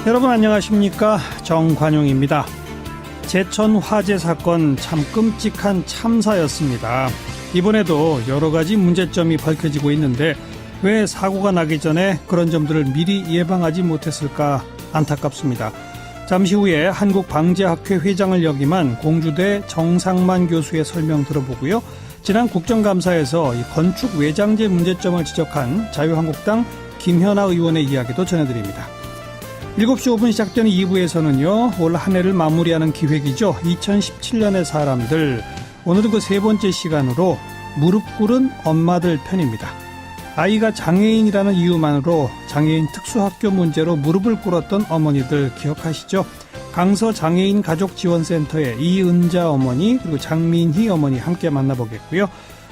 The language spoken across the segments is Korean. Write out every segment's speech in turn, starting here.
여러분 안녕하십니까? 정관용입니다. 제천 화재 사건 참 끔찍한 참사였습니다. 이번에도 여러 가지 문제점이 밝혀지고 있는데 왜 사고가 나기 전에 그런 점들을 미리 예방하지 못했을까 안타깝습니다. 잠시 후에 한국방재학회 회장을 역임한 공주대 정상만 교수의 설명 들어보고요. 지난 국정감사에서 이 건축 외장재 문제점을 지적한 자유한국당 김현아 의원의 이야기도 전해드립니다. 7시 5분 시작되는 2부에서는요. 올 한 해를 마무리하는 기획이죠. 2017년의 사람들. 오늘은 그 세 번째 시간으로 무릎 꿇은 엄마들 편입니다. 아이가 장애인이라는 이유만으로 장애인 특수학교 문제로 무릎을 꿇었던 어머니들 기억하시죠? 강서 장애인 가족지원센터의 이은자 어머니 그리고 장민희 어머니 함께 만나보겠고요.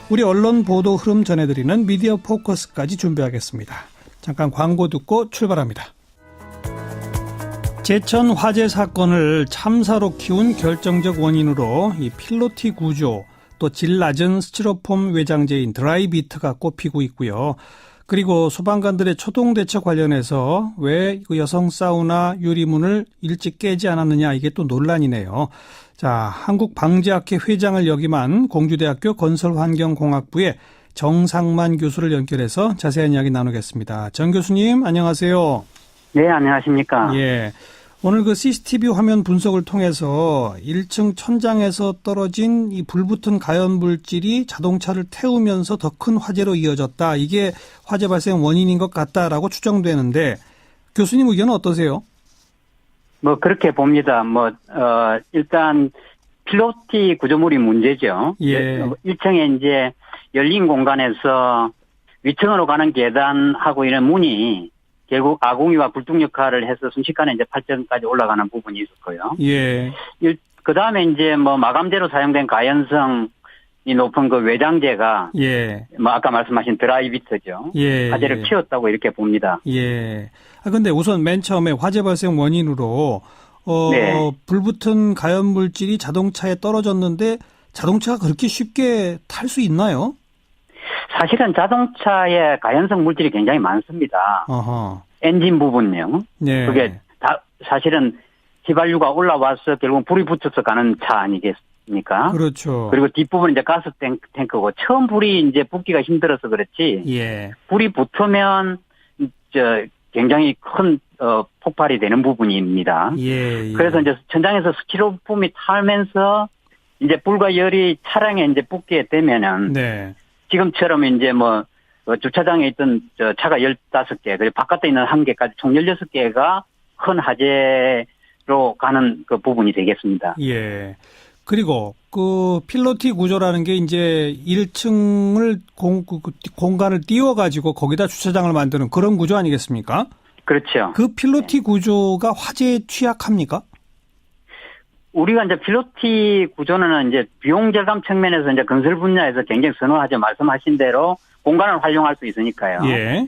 우리 언론 보도 흐름 전해드리는 미디어 포커스까지 준비하겠습니다. 잠깐 광고 듣고 출발합니다. 제천 화재 사건을 참사로 키운 결정적 원인으로 이 필로티 구조 또 질 낮은 스티로폼 외장재인 드라이비트가 꼽히고 있고요. 그리고 소방관들의 초동 대처 관련해서 왜 여성 사우나 유리문을 일찍 깨지 않았느냐 이게 또 논란이네요. 자, 한국방재학회 회장을 역임한 공주대학교 건설환경공학부의 정상만 교수를 연결해서 자세한 이야기 나누겠습니다. 정 교수님 안녕하세요. 네, 안녕하십니까. 예. 오늘 그 CCTV 화면 분석을 통해서 1층 천장에서 떨어진 이 불붙은 가연 물질이 자동차를 태우면서 더 큰 화재로 이어졌다. 이게 화재 발생 원인인 것 같다라고 추정되는데 교수님 의견은 어떠세요? 그렇게 봅니다. 일단 필로티 구조물이 문제죠. 예. 1층에 이제 열린 공간에서 위층으로 가는 계단하고 이런 문이 결국 아궁이와 굴뚝 역할을 해서 순식간에 이제 8층까지 올라가는 부분이 있었고요. 예. 그 다음에 이제 마감재로 사용된 가연성이 높은 그 외장재가 예. 아까 말씀하신 드라이비트죠. 예. 화재를 키웠다고 이렇게 봅니다. 예. 근데 우선 맨 처음에 화재 발생 원인으로 네. 불붙은 가연 물질이 자동차에 떨어졌는데 자동차가 그렇게 쉽게 탈 수 있나요? 사실은 자동차에 가연성 물질이 굉장히 많습니다. 어허. 엔진 부분요. 네. 그게 다 사실은 휘발유가 올라와서 결국 불이 붙어서 가는 차 아니겠습니까? 그렇죠. 그리고 뒷부분은 이제 가스 탱크고 처음 불이 이제 붙기가 힘들어서 그렇지. 예. 불이 붙으면 굉장히 큰 폭발이 되는 부분입니다. 예. 그래서 이제 천장에서 스티로폼이 타면서 이제 불과 열이 차량에 이제 붙게 되면은 네. 지금처럼 이제 주차장에 있던 차가 15개, 그리고 바깥에 있는 1개까지 총 16개가 큰 화재로 가는 그 부분이 되겠습니다. 예. 그리고 그 필로티 구조라는 게 이제 1층을 공간을 띄워가지고 거기다 주차장을 만드는 그런 구조 아니겠습니까? 그렇죠. 그 필로티 구조가 화재에 취약합니까? 우리가 이제 필로티 구조는 이제 비용 절감 측면에서 이제 건설 분야에서 굉장히 선호하죠. 말씀하신 대로 공간을 활용할 수 있으니까요. 예.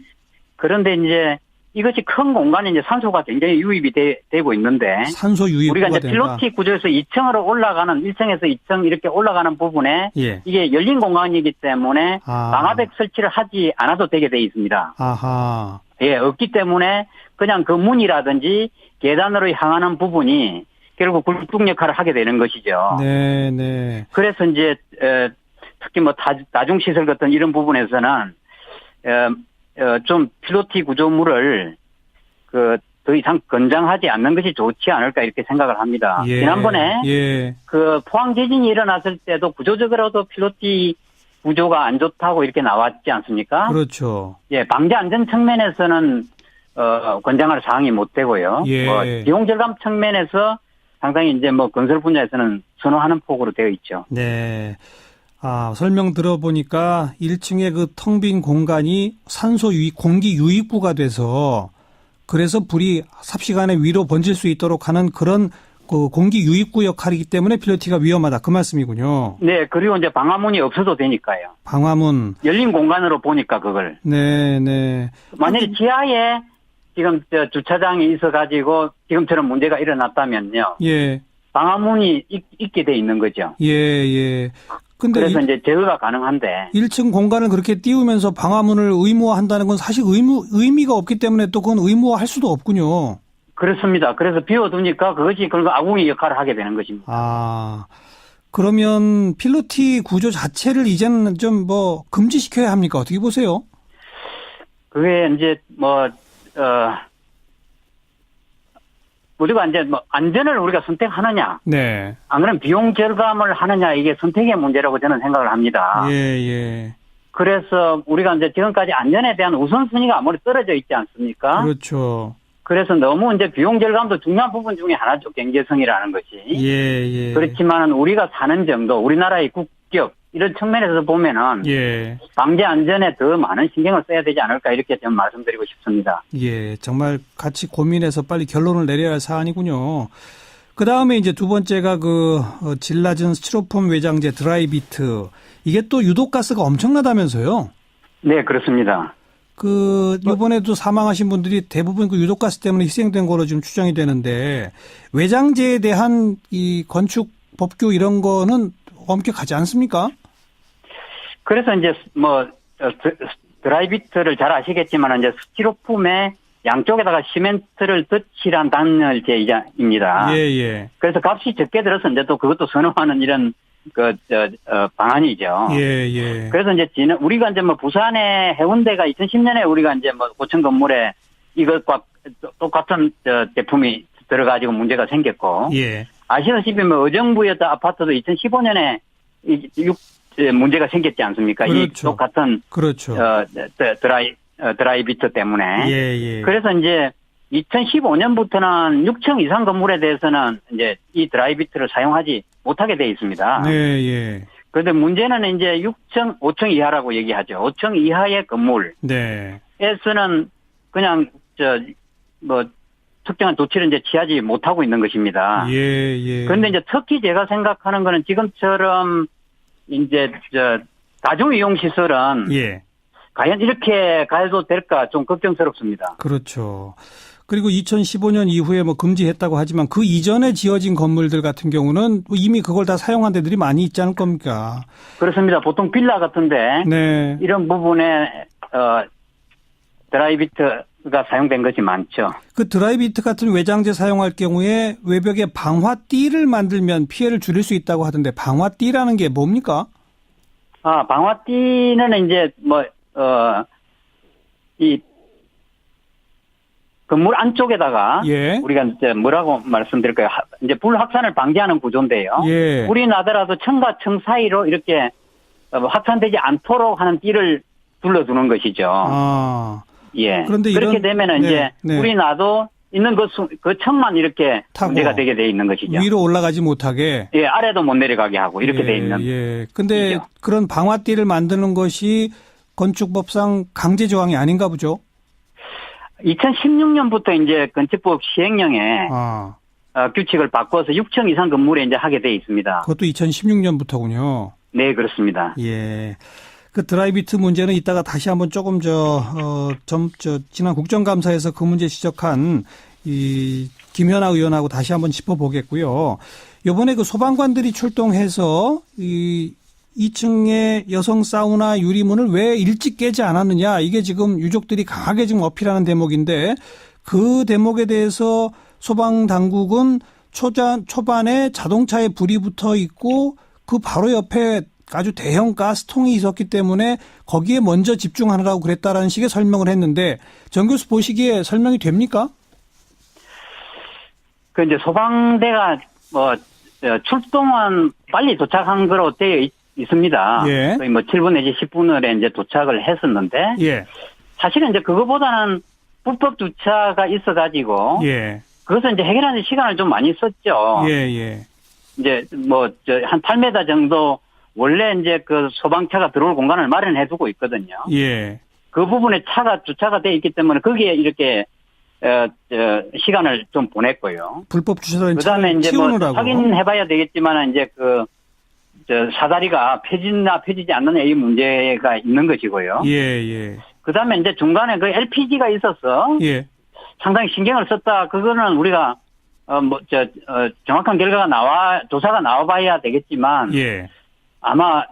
그런데 이제 이것이 큰 공간에 이제 산소가 굉장히 유입이 되고 있는데. 산소 유입이 우리가 이제 필로티 구조에서 2층으로 올라가는 1층에서 2층 이렇게 올라가는 부분에. 예. 이게 열린 공간이기 때문에 방화벽 설치를 하지 않아도 되게 돼 있습니다. 아하. 예, 없기 때문에 그냥 그 문이라든지 계단으로 향하는 부분이 결국 굴뚝 역할을 하게 되는 것이죠. 네, 네. 그래서 이제 특히 다중시설 같은 이런 부분에서는 좀 필로티 구조물을 더 이상 건장하지 않는 것이 좋지 않을까 이렇게 생각을 합니다. 예, 지난번에 예. 포항 지진이 일어났을 때도 구조적으로도 필로티 구조가 안 좋다고 이렇게 나왔지 않습니까? 그렇죠. 예, 방재 안전 측면에서는 권장할 사항이 못 되고요. 예. 비용 절감 측면에서 상당히 이제 건설 분야에서는 선호하는 폭으로 되어 있죠. 네. 설명 들어보니까 1층의 그 텅 빈 공간이 산소 유입, 공기 유입구가 돼서 그래서 불이 삽시간에 위로 번질 수 있도록 하는 그런 그 공기 유입구 역할이기 때문에 필로티가 위험하다. 그 말씀이군요. 네. 그리고 이제 방화문이 없어도 되니까요. 방화문. 열린 공간으로 보니까 그걸. 네, 네. 만약에 지하에 지금 주차장이 있어가지고 지금처럼 문제가 일어났다면요. 예. 방화문이 있게 돼 있는 거죠. 예, 예. 근데 그래서 이제 제어가 가능한데. 1층 공간을 그렇게 띄우면서 방화문을 의무화한다는 건 사실 의미가 없기 때문에 또 그건 의무화할 수도 없군요. 그렇습니다. 그래서 비워두니까 그것이 결국 아궁이 역할을 하게 되는 것입니다. 아, 그러면 필로티 구조 자체를 이제는 좀 뭐 금지시켜야 합니까? 어떻게 보세요? 그게 이제 우리가 이제 안전을 우리가 선택하느냐, 네. 안 그러면 비용 절감을 하느냐, 이게 선택의 문제라고 저는 생각을 합니다. 예. 그래서 우리가 이제 지금까지 안전에 대한 우선순위가 아무래도 떨어져 있지 않습니까? 그렇죠. 그래서 너무 이제 비용 절감도 중요한 부분 중에 하나죠. 경제성이라는 것이. 예. 그렇지만 우리가 사는 정도, 우리나라의 국격, 이런 측면에서 보면은 예. 방제 안전에 더 많은 신경을 써야 되지 않을까 이렇게 좀 말씀드리고 싶습니다. 예. 정말 같이 고민해서 빨리 결론을 내려야 할 사안이군요. 그 다음에 이제 두 번째가 질라진 스티로폼 외장재 드라이비트. 이게 또 유독가스가 엄청나다면서요? 네, 그렇습니다. 이번에도 사망하신 분들이 대부분 그 유독가스 때문에 희생된 거로 지금 추정이 되는데, 외장재에 대한 이 건축 법규 이런 거는 엄격하지 않습니까? 그래서 이제 드라이비트를 잘 아시겠지만 이제 스티로폼에 양쪽에다가 시멘트를 덧칠한 단열재입니다. 예. 그래서 값이 적게 들어서 이제 또 그것도 선호하는 이런 방안이죠. 예. 그래서 이제 우리가 이제 부산의 해운대가 2010년에 우리가 이제 고층 건물에 이것과 똑같은 제품이 들어가지고 문제가 생겼고. 예. 아시다시피 의정부였던 아파트도 2015년에 문제가 생겼지 않습니까? 그렇죠. 이 똑같은. 그렇죠. 드라이비트 때문에. 예. 그래서 이제 2015년부터는 6층 이상 건물에 대해서는 이제 이 드라이비트를 사용하지 못하게 돼 있습니다. 네. 그런데 문제는 이제 6층, 5층 이하라고 얘기하죠. 5층 이하의 건물에서는 그냥 특정한 조치를 이제 취하지 못하고 있는 것입니다. 예. 그런데 이제 특히 제가 생각하는 거는 지금처럼 이제 다중이용 시설은 과연 이렇게 가해도 될까 좀 걱정스럽습니다. 그렇죠. 그리고 2015년 이후에 금지했다고 하지만 그 이전에 지어진 건물들 같은 경우는 이미 그걸 다 사용한 데들이 많이 있지 않을 겁니까? 그렇습니다. 보통 빌라 같은데 이런 부분에 드라이비트가 사용된 것이 많죠. 그 드라이비트 같은 외장재 사용할 경우에 외벽에 방화띠를 만들면 피해를 줄일 수 있다고 하던데 방화띠라는 게 뭡니까? 방화띠는 이제 이 건물 안쪽에다가 우리가 이제 뭐라고 말씀드릴까요? 이제 불 확산을 방지하는 구조인데요. 불이 나더라도 층과 층 사이로 이렇게 확산되지 않도록 하는 띠를 둘러두는 것이죠. 그런데 그렇게 되면은 이제 불이 나도 있는 그 층만 이렇게 문제가 되게 돼 있는 것이죠. 위로 올라가지 못하게. 아래도 못 내려가게 하고 이렇게 돼 있는. 근데 그런 방화띠를 만드는 것이 건축법상 강제 조항이 아닌가 보죠? 2016년부터 이제 건축법 시행령에 규칙을 바꿔서 6층 이상 건물에 이제 하게 돼 있습니다. 그것도 2016년부터군요. 네, 그렇습니다. 그 드라이비트 문제는 이따가 다시 한번 조금 지난 국정감사에서 그 문제 지적한 이 김현아 의원하고 다시 한번 짚어보겠고요. 이번에 그 소방관들이 출동해서 2층의 여성 사우나 유리문을 왜 일찍 깨지 않았느냐, 이게 지금 유족들이 강하게 지금 어필하는 대목인데, 그 대목에 대해서 소방 당국은 초반에 자동차에 불이 붙어 있고 그 바로 옆에 아주 대형 가스통이 있었기 때문에 거기에 먼저 집중하느라고 그랬다라는 식의 설명을 했는데, 정 교수 보시기에 설명이 됩니까? 그 이제 소방대가 출동은 빨리 도착한 거로 되어 있습니다. 거의 7분 내지 10분에 이제 도착을 했었는데, 사실은 이제 그거보다는 불법 주차가 있어가지고, 그것은 이제 해결하는 시간을 좀 많이 썼죠. 이제 한 8m 정도 원래 이제 그 소방차가 들어올 공간을 마련해 두고 있거든요. 그 부분에 주차가 돼 있기 때문에 거기에 이렇게 시간을 좀 보냈고요. 불법 주차된 그다음에 이제 확인해봐야 되겠지만 이제 사다리가 펴지지 않는 이 문제가 있는 것이고요. 그다음에 이제 중간에 그 LPG가 있어서 상당히 신경을 썼다. 그거는 우리가 정확한 조사가 나와봐야 되겠지만 아마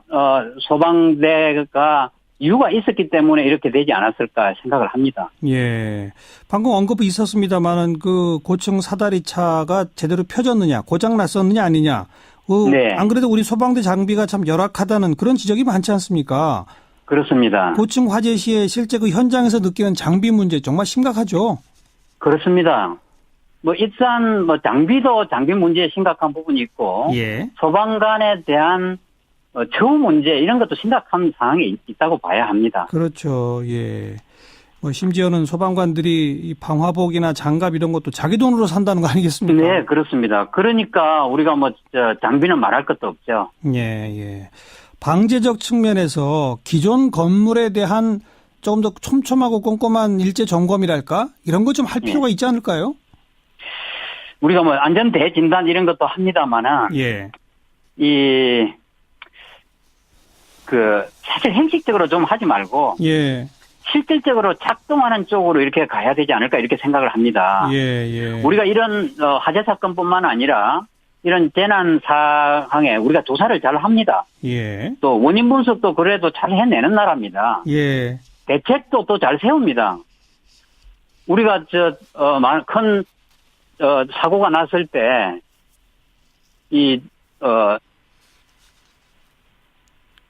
소방대가 이유가 있었기 때문에 이렇게 되지 않았을까 생각을 합니다. 예. 방금 언급이 있었습니다만은 그 고층 사다리 차가 제대로 펴졌느냐, 고장 났었느냐 아니냐. 네. 안 그래도 우리 소방대 장비가 참 열악하다는 그런 지적이 많지 않습니까? 그렇습니다. 고층 화재 시에 실제 그 현장에서 느끼는 장비 문제 정말 심각하죠. 그렇습니다. 뭐 일단 뭐 장비도 장비 문제에 심각한 부분이 있고 예. 소방관에 대한 처우 문제 이런 것도 심각한 상황이 있다고 봐야 합니다. 그렇죠. 예. 뭐 심지어는 소방관들이 이 방화복이나 장갑 이런 것도 자기 돈으로 산다는 거 아니겠습니까? 네, 그렇습니다. 그러니까 우리가 뭐 장비는 말할 것도 없죠. 예, 예. 방제적 측면에서 기존 건물에 대한 조금 더 촘촘하고 꼼꼼한 일제 점검이랄까? 이런 거 좀 할 필요가 있지 않을까요? 우리가 뭐 안전 대진단 이런 것도 합니다만은 예. 사실 형식적으로 좀 하지 말고 예. 실질적으로 작동하는 쪽으로 이렇게 가야 되지 않을까 이렇게 생각을 합니다. 예, 예. 우리가 이런 화재 사건뿐만 아니라 이런 재난 상황에 우리가 조사를 잘 합니다. 예. 또 원인 분석도 그래도 잘 해내는 나라입니다. 예. 대책도 또 잘 세웁니다. 우리가 큰 사고가 났을 때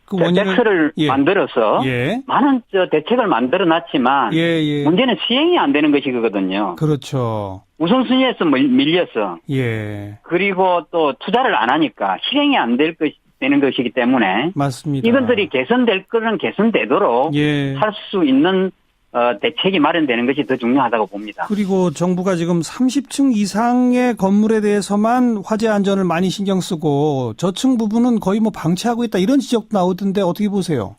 그 원인을 덱스를 예. 만들어서 예. 많은 대책을 만들어 놨지만 예, 예. 문제는 시행이 안 되는 것이거든요. 그렇죠. 우선순위에서 밀려서 예. 그리고 또 투자를 안 하니까 실행이 안 되는 것이기 때문에 맞습니다. 이것들이 개선될 거는 개선되도록 예. 할 수 있는 대책이 마련되는 것이 더 중요하다고 봅니다. 그리고 정부가 지금 30층 이상의 건물에 대해서만 화재 안전을 많이 신경 쓰고 저층 부분은 거의 뭐 방치하고 있다 이런 지적도 나오던데 어떻게 보세요?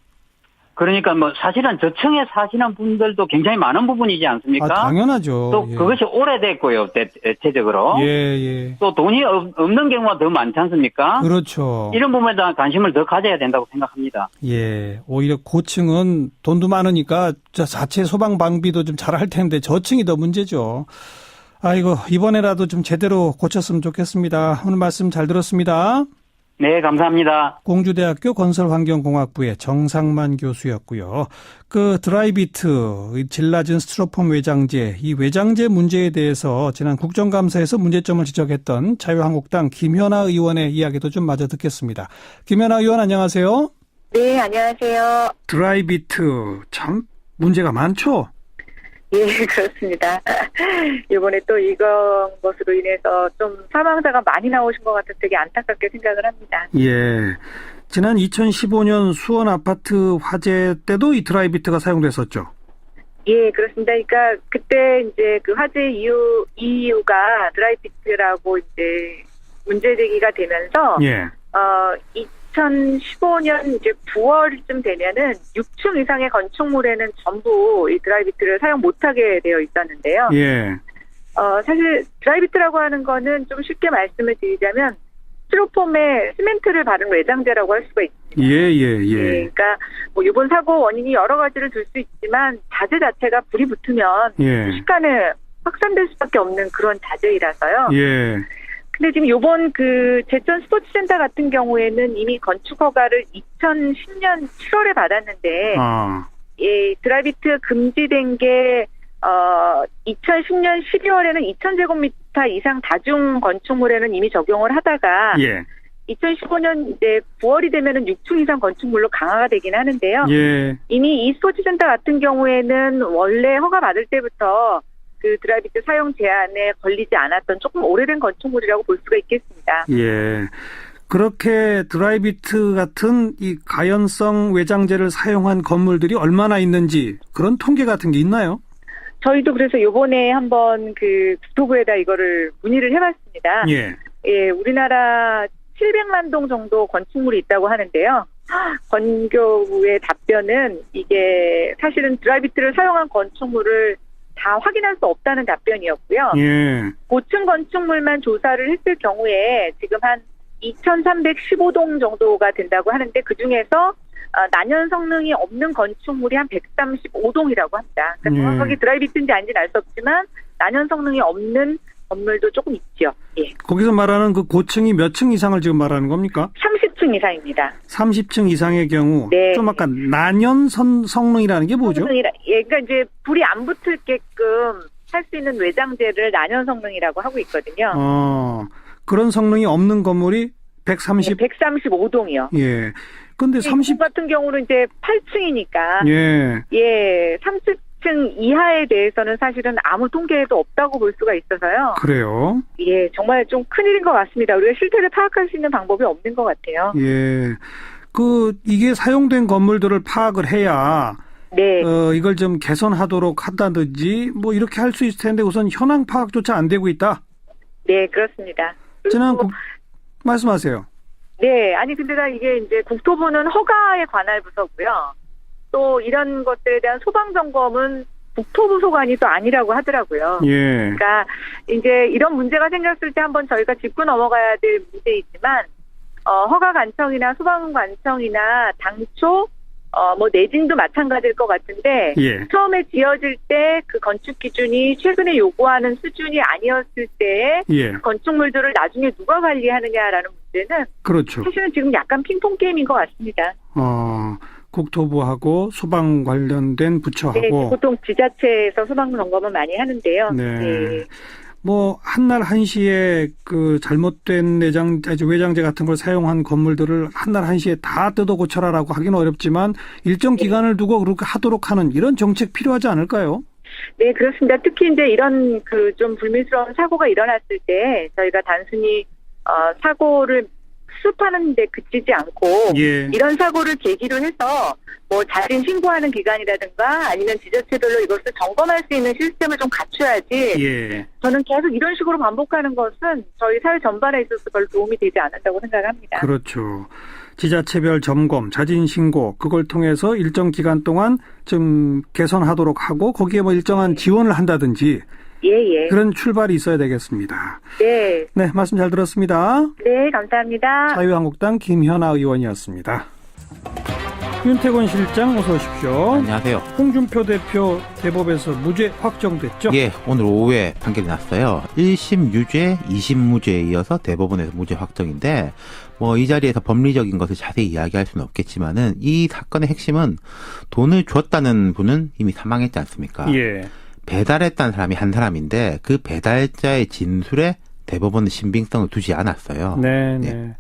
그러니까 뭐 사실은 저층에 사시는 분들도 굉장히 많은 부분이지 않습니까? 아, 당연하죠. 또 예. 그것이 오래됐고요, 대체적으로. 예, 예. 또 돈이 없는 경우가 더 많지 않습니까? 그렇죠. 이런 부분에 대한 관심을 더 가져야 된다고 생각합니다. 예. 오히려 고층은 돈도 많으니까 자체 소방 방비도 좀 잘할 텐데 저층이 더 문제죠. 아이고, 이번에라도 좀 제대로 고쳤으면 좋겠습니다. 오늘 말씀 잘 들었습니다. 네, 감사합니다. 공주대학교 건설환경공학부의 정상만 교수였고요. 그 드라이비트, 질 낮은 스티로폼 외장재, 이 외장재 문제에 대해서 지난 국정감사에서 문제점을 지적했던 자유한국당 김현아 의원의 이야기도 좀 마저 듣겠습니다. 김현아 의원 안녕하세요. 네, 안녕하세요. 드라이비트 참 문제가 많죠? 예, 그렇습니다. 이번에 또 이런 것으로 인해서 좀 사망자가 많이 나오신 것 같아서 되게 안타깝게 생각을 합니다. 예. 지난 2015년 수원 아파트 화재 때도 이 드라이비트가 사용됐었죠? 예, 그렇습니다. 그러니까 그때 이제 그 화재 이유가 드라이비트라고 이제 문제 제기가 되면서, 예. 2015년 이제 9월쯤 되면은 6층 이상의 건축물에는 전부 이 드라이비트를 사용 못하게 되어 있었는데요. 예. 사실 드라이비트라고 하는 거는 좀 쉽게 말씀을 드리자면 스티로폼에 시멘트를 바른 외장재라고 할 수가 있습니다. 예. 그러니까 뭐 이번 사고 원인이 여러 가지를 둘 수 있지만 자재 자체가 불이 붙으면 예. 순식간에 확산될 수밖에 없는 그런 자재이라서요. 예. 근데 지금 요번 그 제천 스포츠센터 같은 경우에는 이미 건축 허가를 2010년 7월에 받았는데, 예, 드라이비트 금지된 게 2010년 12월에는 2,000제곱미터 이상 다중 건축물에는 이미 적용을 하다가, 예. 2015년 이제 9월이 되면은 6층 이상 건축물로 강화가 되긴 하는데요. 예. 이미 이 스포츠센터 같은 경우에는 원래 허가 받을 때부터 그 드라이비트 사용 제한에 걸리지 않았던 조금 오래된 건축물이라고 볼 수가 있겠습니다. 예. 그렇게 드라이비트 같은 이 가연성 외장재를 사용한 건물들이 얼마나 있는지 그런 통계 같은 게 있나요? 저희도 그래서 요번에 한번 그 국토부에다 이거를 문의를 해봤습니다. 예. 예, 우리나라 700만 동 정도 건축물이 있다고 하는데요. 건교부의 답변은 이게 사실은 드라이비트를 사용한 건축물을 다 확인할 수 없다는 답변이었고요. 예. 고층 건축물만 조사를 했을 경우에 지금 한 2,315동 정도가 된다고 하는데 그중에서 난연 성능이 없는 건축물이 한 135동이라고 합니다. 그러니까 정확하게 드라이비트인지 아닌지는 알 수 없지만 난연 성능이 없는 건물도 조금 있죠. 예. 거기서 말하는 그 고층이 몇 층 이상을 지금 말하는 겁니까? 30층 이상입니다. 30층 이상의 경우 네. 좀 아까 난연 성능이라는 게 뭐죠? 예, 그러니까 이제 불이 안 붙을게끔 할 수 있는 외장재를 난연 성능이라고 하고 있거든요. 그런 성능이 없는 건물이 135동이요. 예. 근데 30 같은 경우는 이제 8층이니까 예, 30층 이하에 대해서는 사실은 아무 통계에도 없다고 볼 수가 있어서요. 그래요? 예, 정말 좀 큰일인 것 같습니다. 우리가 실태를 파악할 수 있는 방법이 없는 것 같아요. 예. 이게 사용된 건물들을 파악을 해야 네. 이걸 좀 개선하도록 한다든지 뭐 이렇게 할 수 있을 텐데 우선 현황 파악조차 안 되고 있다. 네, 그렇습니다. 지난 말씀하세요. 네, 아니 근데 이게 이제 국토부는 허가에 관할 부서고요. 또 이런 것들에 대한 소방 점검은 국토부 소관이 또 아니라고 하더라고요. 예. 그러니까 이제 이런 문제가 생겼을 때 한번 저희가 짚고 넘어가야 될 문제이지만 허가 관청이나 소방 관청이나 당초 뭐 내진도 마찬가지일 것 같은데 예. 처음에 지어질 때 그 건축 기준이 최근에 요구하는 수준이 아니었을 때 예. 건축물들을 나중에 누가 관리하느냐라는 문제는 그렇죠. 사실은 지금 약간 핑퐁 게임인 것 같습니다. 국토부하고 소방 관련된 부처하고 네, 보통 지자체에서 소방 점검을 많이 하는데요. 네. 네. 뭐 한날 한시에 그 잘못된 외장재 같은 걸 사용한 건물들을 한날 한시에 다 뜯어 고쳐라라고 하기는 어렵지만 일정 기간을 두고 그렇게 하도록 하는 이런 정책 필요하지 않을까요? 네, 그렇습니다. 특히 이제 이런 그 좀 불미스러운 사고가 일어났을 때 저희가 단순히 사고를 수습하는 데 그치지 않고 예. 이런 사고를 계기로 해서 뭐 자진 신고하는 기관이라든가 아니면 지자체별로 이것을 점검할 수 있는 시스템을 좀 갖춰야지. 예. 저는 계속 이런 식으로 반복하는 것은 저희 사회 전반에 있어서 별로 도움이 되지 않는다고 생각합니다. 그렇죠. 지자체별 점검, 자진 신고 그걸 통해서 일정 기간 동안 좀 개선하도록 하고 거기에 뭐 일정한 지원을 한다든지 예. 그런 출발이 있어야 되겠습니다. 네. 네, 말씀 잘 들었습니다. 네, 감사합니다. 자유한국당 김현아 의원이었습니다. 윤태권 실장 어서 오십시오. 안녕하세요. 홍준표 대표 대법에서 무죄 확정됐죠? 예, 오늘 오후에 판결이 났어요. 1심 유죄, 2심 무죄에 이어서 대법원에서 무죄 확정인데 뭐 이 자리에서 법리적인 것을 자세히 이야기할 수는 없겠지만은 이 사건의 핵심은 돈을 줬다는 분은 이미 사망했지 않습니까? 예. 배달했다는 사람이 한 사람인데 그 배달자의 진술에 대법원은 신빙성을 두지 않았어요. 네. 예.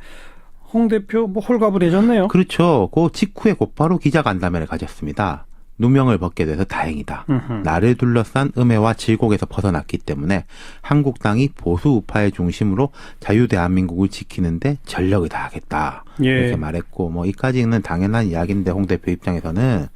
홍 대표 뭐 홀가분해졌네요. 그렇죠. 그 직후에 곧바로 기자간담회를 가졌습니다. 누명을 벗게 돼서 다행이다. 나를 둘러싼 음해와 질곡에서 벗어났기 때문에 한국당이 보수 우파의 중심으로 자유대한민국을 지키는데 전력을 다하겠다. 예. 이렇게 말했고 뭐 이까지는 당연한 이야기인데 홍 대표 입장에서는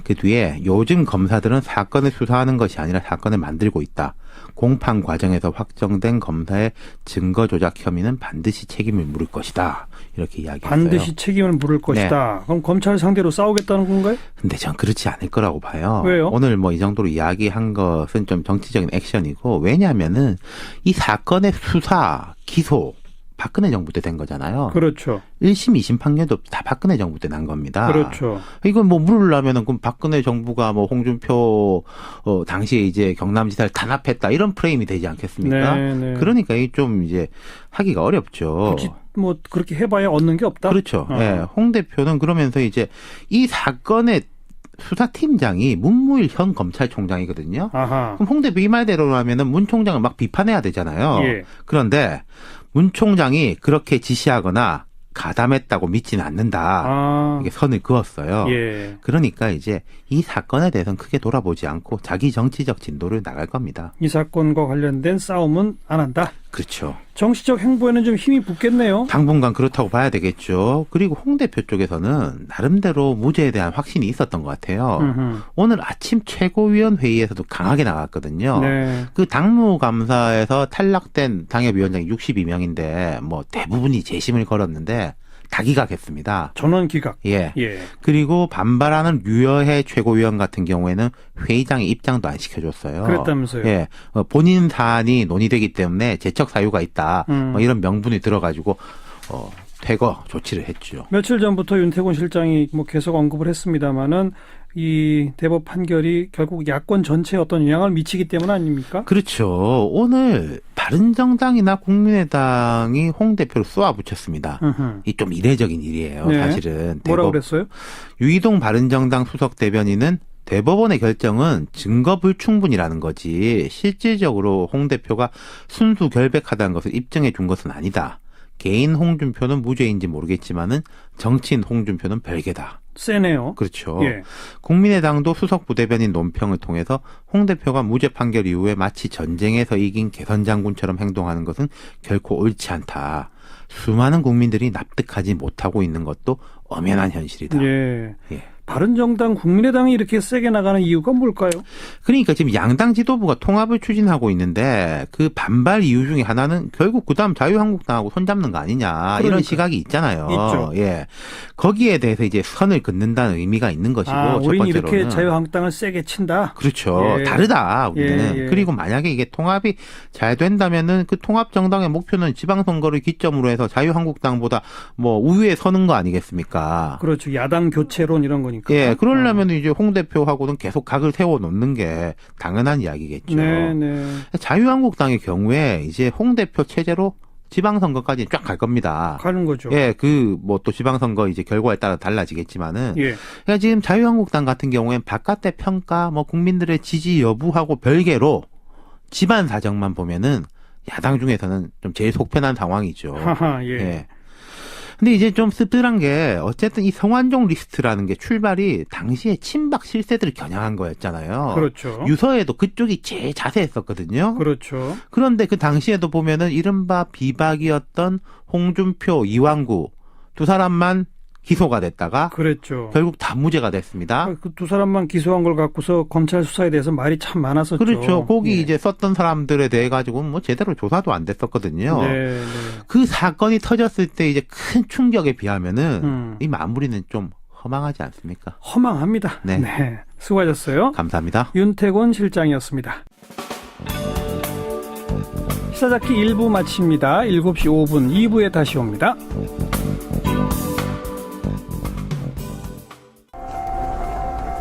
그 뒤에 요즘 검사들은 사건을 수사하는 것이 아니라 사건을 만들고 있다. 공판 과정에서 확정된 검사의 증거 조작 혐의는 반드시 책임을 물을 것이다. 이렇게 이야기했어요. 반드시 책임을 물을 것이다. 네. 그럼 검찰 상대로 싸우겠다는 건가요? 근데 전 그렇지 않을 거라고 봐요. 왜요? 오늘 뭐 이 정도로 이야기한 것은 좀 정치적인 액션이고 왜냐하면은 이 사건의 수사, 기소 박근혜 정부 때 된 거잖아요. 그렇죠. 1심, 2심 판결도 다 박근혜 정부 때 난 겁니다. 그렇죠. 이건 뭐 물으려면은 그럼 박근혜 정부가 뭐 홍준표 당시에 이제 경남지사를 탄압했다 이런 프레임이 되지 않겠습니까? 네. 그러니까 이 좀 이제 하기가 어렵죠. 굳이 뭐 그렇게 해봐야 얻는 게 없다. 그렇죠. 예. 홍 대표는 그러면서 이제 이 사건의 수사팀장이 문무일 현 검찰총장이거든요. 아하. 그럼 홍 대표 이 말대로라면은 문 총장을 막 비판해야 되잖아요. 예. 그런데 문 총장이 그렇게 지시하거나 가담했다고 믿지는 않는다. 이게 선을 그었어요. 예. 그러니까 이제 이 사건에 대해서는 크게 돌아보지 않고 자기 정치적 진도를 나갈 겁니다. 이 사건과 관련된 싸움은 안 한다. 그렇죠. 정치적 행보에는 좀 힘이 붙겠네요. 당분간 그렇다고 봐야 되겠죠. 그리고 홍 대표 쪽에서는 나름대로 무죄에 대한 확신이 있었던 것 같아요. 오늘 아침 최고위원 회의에서도 강하게 나갔거든요. 네. 그 당무감사에서 탈락된 당협위원장이 62명인데 뭐 대부분이 재심을 걸었는데 다 기각했습니다. 전원 기각. 예. 예. 그리고 반발하는 유여해 최고위원 같은 경우에는 회의장에 입장도 안 시켜줬어요. 그랬다면서요. 예. 본인 사안이 논의되기 때문에 재척 사유가 있다. 뭐 이런 명분이 들어가지고 퇴거 조치를 했죠. 며칠 전부터 윤태곤 실장이 뭐 계속 언급을 했습니다마는 이 대법 판결이 결국 야권 전체에 어떤 영향을 미치기 때문 아닙니까? 그렇죠. 오늘 바른정당이나 국민의당이 홍 대표를 쏘아붙였습니다. 이 좀 이례적인 일이에요. 네. 사실은. 뭐라고 그랬어요? 유이동 바른정당 수석 대변인은 대법원의 결정은 증거 불충분이라는 거지 실질적으로 홍 대표가 순수 결백하다는 것을 입증해 준 것은 아니다. 개인 홍준표는 무죄인지 모르겠지만은 정치인 홍준표는 별개다. 세네요. 그렇죠. 예. 국민의당도 수석 부대변인 논평을 통해서 홍 대표가 무죄 판결 이후에 마치 전쟁에서 이긴 개선 장군처럼 행동하는 것은 결코 옳지 않다. 수많은 국민들이 납득하지 못하고 있는 것도 엄연한 현실이다. 예. 예. 바른정당, 국민의당이 이렇게 세게 나가는 이유가 뭘까요? 그러니까 지금 양당 지도부가 통합을 추진하고 있는데 그 반발 이유 중에 하나는 결국 그다음 자유한국당하고 손잡는 거 아니냐 그러니까. 이런 시각이 있잖아요. 있죠. 예, 거기에 대해서 이제 선을 긋는다는 의미가 있는 것이고 첫 우린 번째로는 이렇게 자유한국당을 세게 친다. 그렇죠. 예. 다르다 우리는. 예. 그리고 만약에 이게 통합이 잘 된다면은 그 통합 정당의 목표는 지방선거를 기점으로 해서 자유한국당보다 뭐 우위에 서는 거 아니겠습니까? 그렇죠. 야당 교체론 이런 거니까. 예, 그러려면 이제 홍 대표하고는 계속 각을 세워 놓는 게 당연한 이야기겠죠. 네. 자유한국당의 경우에 이제 홍 대표 체제로 지방선거까지 쫙 갈 겁니다. 가는 거죠. 예, 그 뭐 또 지방선거 이제 결과에 따라 달라지겠지만은. 예. 그러니까 지금 자유한국당 같은 경우엔 바깥의 평가, 뭐 국민들의 지지 여부하고 별개로 집안 사정만 보면은 야당 중에서는 좀 제일 속편한 상황이죠. 하하, 예. 예. 근데 이제 좀 씁쓸한 게 어쨌든 이 성완종 리스트라는 게 출발이 당시에 친박 실세들을 겨냥한 거였잖아요. 그렇죠. 유서에도 그쪽이 제일 자세했었거든요. 그렇죠. 그런데 그 당시에도 보면은 이른바 비박이었던 홍준표, 이완구 두 사람만 기소가 됐다가 그랬죠. 결국 다 무죄가 됐습니다. 그 두 사람만 기소한 걸 갖고서 검찰 수사에 대해서 말이 참 많았었죠. 그렇죠. 거기 예. 이제 썼던 사람들에 대해 가지고는 뭐 제대로 조사도 안 됐었거든요. 네. 그 사건이 터졌을 때 이제 큰 충격에 비하면은 이 마무리는 좀 허망하지 않습니까? 허망합니다. 네. 수고하셨어요. 감사합니다. 윤태곤 실장이었습니다. 시사잡기 1부 마칩니다. 7시 5분 2부에 다시 옵니다.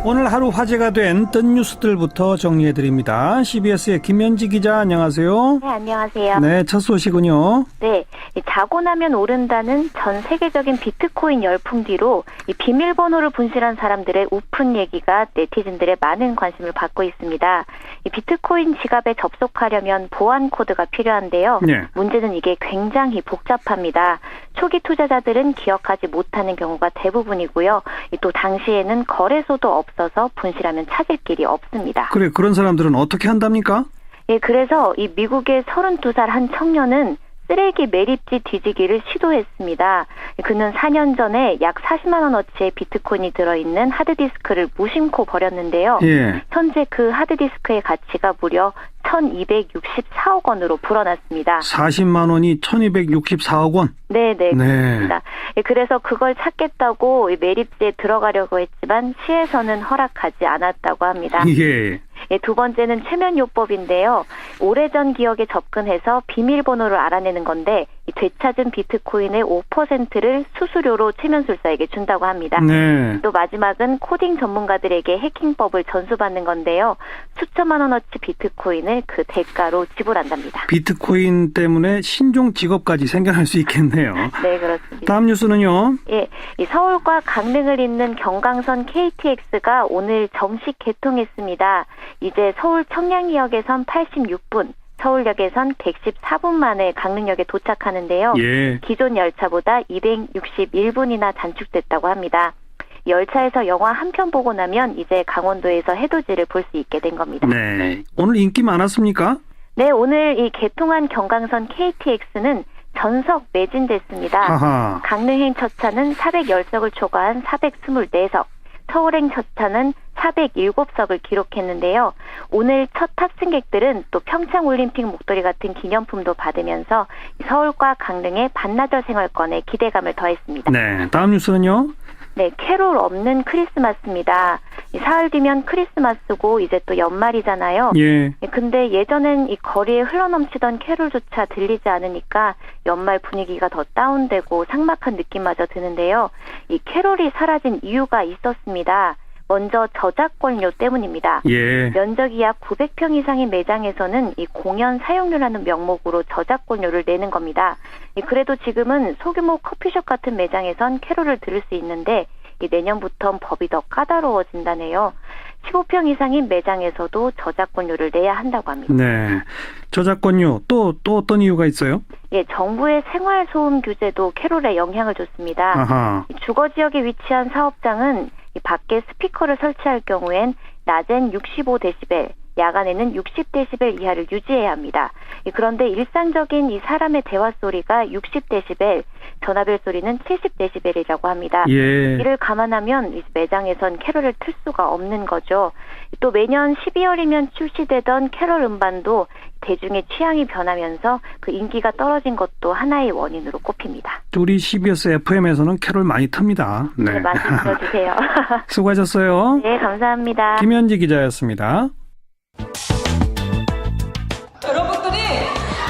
오늘 하루 화제가 된 뜬 뉴스들부터 정리해드립니다. CBS의 김현지 기자 안녕하세요. 네, 안녕하세요. 네, 첫 소식은요. 네, 자고 나면 오른다는 전 세계적인 비트코인 열풍 뒤로 이 비밀번호를 분실한 사람들의 우픈 얘기가 네티즌들의 많은 관심을 받고 있습니다. 이 비트코인 지갑에 접속하려면 보안 코드가 필요한데요. 네. 문제는 이게 굉장히 복잡합니다. 초기 투자자들은 기억하지 못하는 경우가 대부분이고요. 또 당시에는 거래소도 없어서 분실하면 찾을 길이 없습니다. 그래, 그런 사람들은 어떻게 한답니까? 예, 그래서 이 미국의 32살 한 청년은 쓰레기 매립지 뒤지기를 시도했습니다. 그는 4년 전에 약 40만 원어치의 비트코인이 들어있는 하드디스크를 무심코 버렸는데요. 예. 현재 그 하드디스크의 가치가 무려 1264억 원으로 불어났습니다. 40만 원이 1264억 원? 네네. 네. 그렇습니다. 그래서 그걸 찾겠다고 매립지에 들어가려고 했지만 시에서는 허락하지 않았다고 합니다. 예. 두 번째는 최면요법인데요. 오래전 기억에 접근해서 비밀번호를 알아내는 건데 이 되찾은 비트코인의 5%를 수수료로 최면술사에게 준다고 합니다. 네. 또 마지막은 코딩 전문가들에게 해킹법을 전수받는 건데요. 수천만 원어치 비트코인을 그 대가로 지불한답니다. 비트코인 때문에 신종 직업까지 생겨날 수 있겠네요. 네, 그렇습니다. 다음 뉴스는요. 예, 이 서울과 강릉을 잇는 경강선 KTX가 오늘 정식 개통했습니다. 이제 서울 청량리역에선 86분, 서울역에선 114분 만에 강릉역에 도착하는데요. 예. 기존 열차보다 261분이나 단축됐다고 합니다. 열차에서 영화 한 편 보고 나면 이제 강원도에서 해돋이를 볼 수 있게 된 겁니다. 네. 오늘 인기 많았습니까? 네, 오늘 이 개통한 경강선 KTX는 전석 매진됐습니다. 하하. 강릉행 첫 차는 410석을 초과한 424석, 서울행 첫 차는 407석을 기록했는데요. 오늘 첫 탑승객들은 또 평창올림픽 목도리 같은 기념품도 받으면서 서울과 강릉의 반나절 생활권에 기대감을 더했습니다. 네. 다음 뉴스는요. 네, 캐롤 없는 크리스마스입니다. 사흘 뒤면 크리스마스고 이제 또 연말이잖아요. 예. 근데 예전엔 이 거리에 흘러넘치던 캐롤조차 들리지 않으니까 연말 분위기가 더 다운되고 삭막한 느낌마저 드는데요. 이 캐롤이 사라진 이유가 있었습니다. 먼저 저작권료 때문입니다. 예. 면적이 약 900평 이상인 매장에서는 이 공연 사용료라는 명목으로 저작권료를 내는 겁니다. 그래도 지금은 소규모 커피숍 같은 매장에선 캐롤을 들을 수 있는데 내년부터는 법이 더 까다로워진다네요. 15평 이상인 매장에서도 저작권료를 내야 한다고 합니다. 네. 저작권료 또 어떤 이유가 있어요? 예, 정부의 생활소음 규제도 캐롤에 영향을 줬습니다. 아하. 주거 지역에 위치한 사업장은 이 밖에 스피커를 설치할 경우엔 낮엔 65데시벨, 야간에는 60데시벨 이하를 유지해야 합니다. 그런데 일상적인 이 사람의 대화 소리가 60데시벨, 전화벨 소리는 70데시벨이라고 합니다. 예. 이를 감안하면 매장에선 캐롤을 틀 수가 없는 거죠. 또 매년 12월이면 출시되던 캐롤 음반도 대중의 취향이 변하면서 그 인기가 떨어진 것도 하나의 원인으로 꼽힙니다. 우리 CBS FM에서는 캐롤 많이 틉니다. 네, 많이 들어주세요. 수고하셨어요. 네, 감사합니다. 김현지 기자였습니다. 여러분들이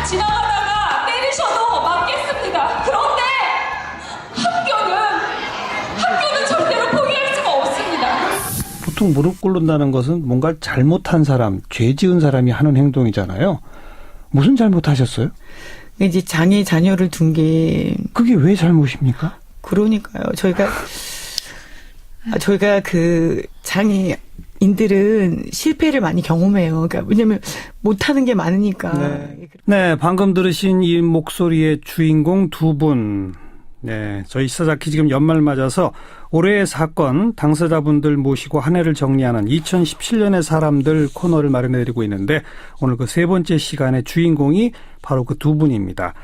지나가다가 때리셔도 맞겠습니다. 그런데 학교는 절대로 포기할 수가 없습니다. 보통 무릎 꿇는다는 것은 뭔가 잘못한 사람, 죄 지은 사람이 하는 행동이잖아요. 무슨 잘못하셨어요? 이제 장애 자녀를 둔 게 그게 왜 잘못입니까? 그러니까요. 저희가 그 장애인들은 실패를 많이 경험해요. 그러니까 왜냐면 못하는 게 많으니까. 네, 방금 들으신 이 목소리의 주인공 두 분. 네, 저희 시사자키 지금 연말 맞아서 올해의 사건 당사자분들 모시고 한 해를 정리하는 2017년의 사람들 코너를 마련해드리고 있는데 오늘 그 세 번째 시간의 주인공이 바로 그 두 분입니다.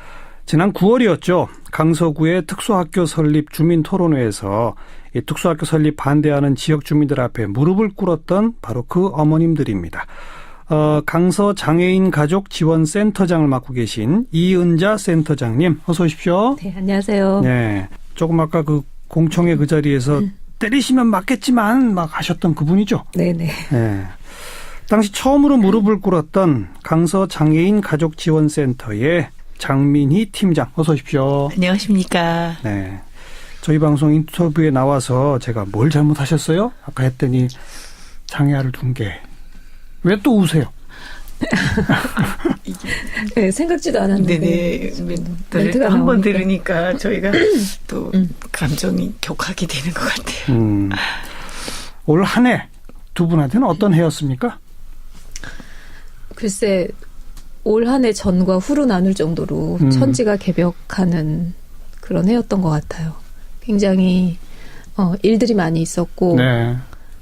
지난 9월이었죠. 강서구의 특수학교 설립 주민토론회에서 이 특수학교 설립 반대하는 지역 주민들 앞에 무릎을 꿇었던 바로 그 어머님들입니다. 강서 장애인 가족 지원센터장을 맡고 계신 이은자 센터장님, 어서 오십시오. 네, 안녕하세요. 네, 조금 아까 그 공청회 그 자리에서 때리시면 맞겠지만 막 하셨던 그분이죠. 네네. 네. 당시 처음으로 무릎을 꿇었던 강서 장애인 가족 지원센터의 장민희 팀장, 어서 오십시오. 안녕하십니까. 네, 저희 방송 인터뷰에 나와서 제가 뭘 잘못하셨어요? 아까 했더니 장애아를 둔 게. 왜 또 우세요? 네, 생각지도 않았는데. 네네. 한 번 들으니까 저희가 또 감정이 격하게 되는 것 같아요. 올 한 해 두 분한테는 어떤 해였습니까? 글쎄, 올 한 해 전과 후로 나눌 정도로 천지가 개벽하는 그런 해였던 것 같아요. 굉장히 일들이 많이 있었고, 네.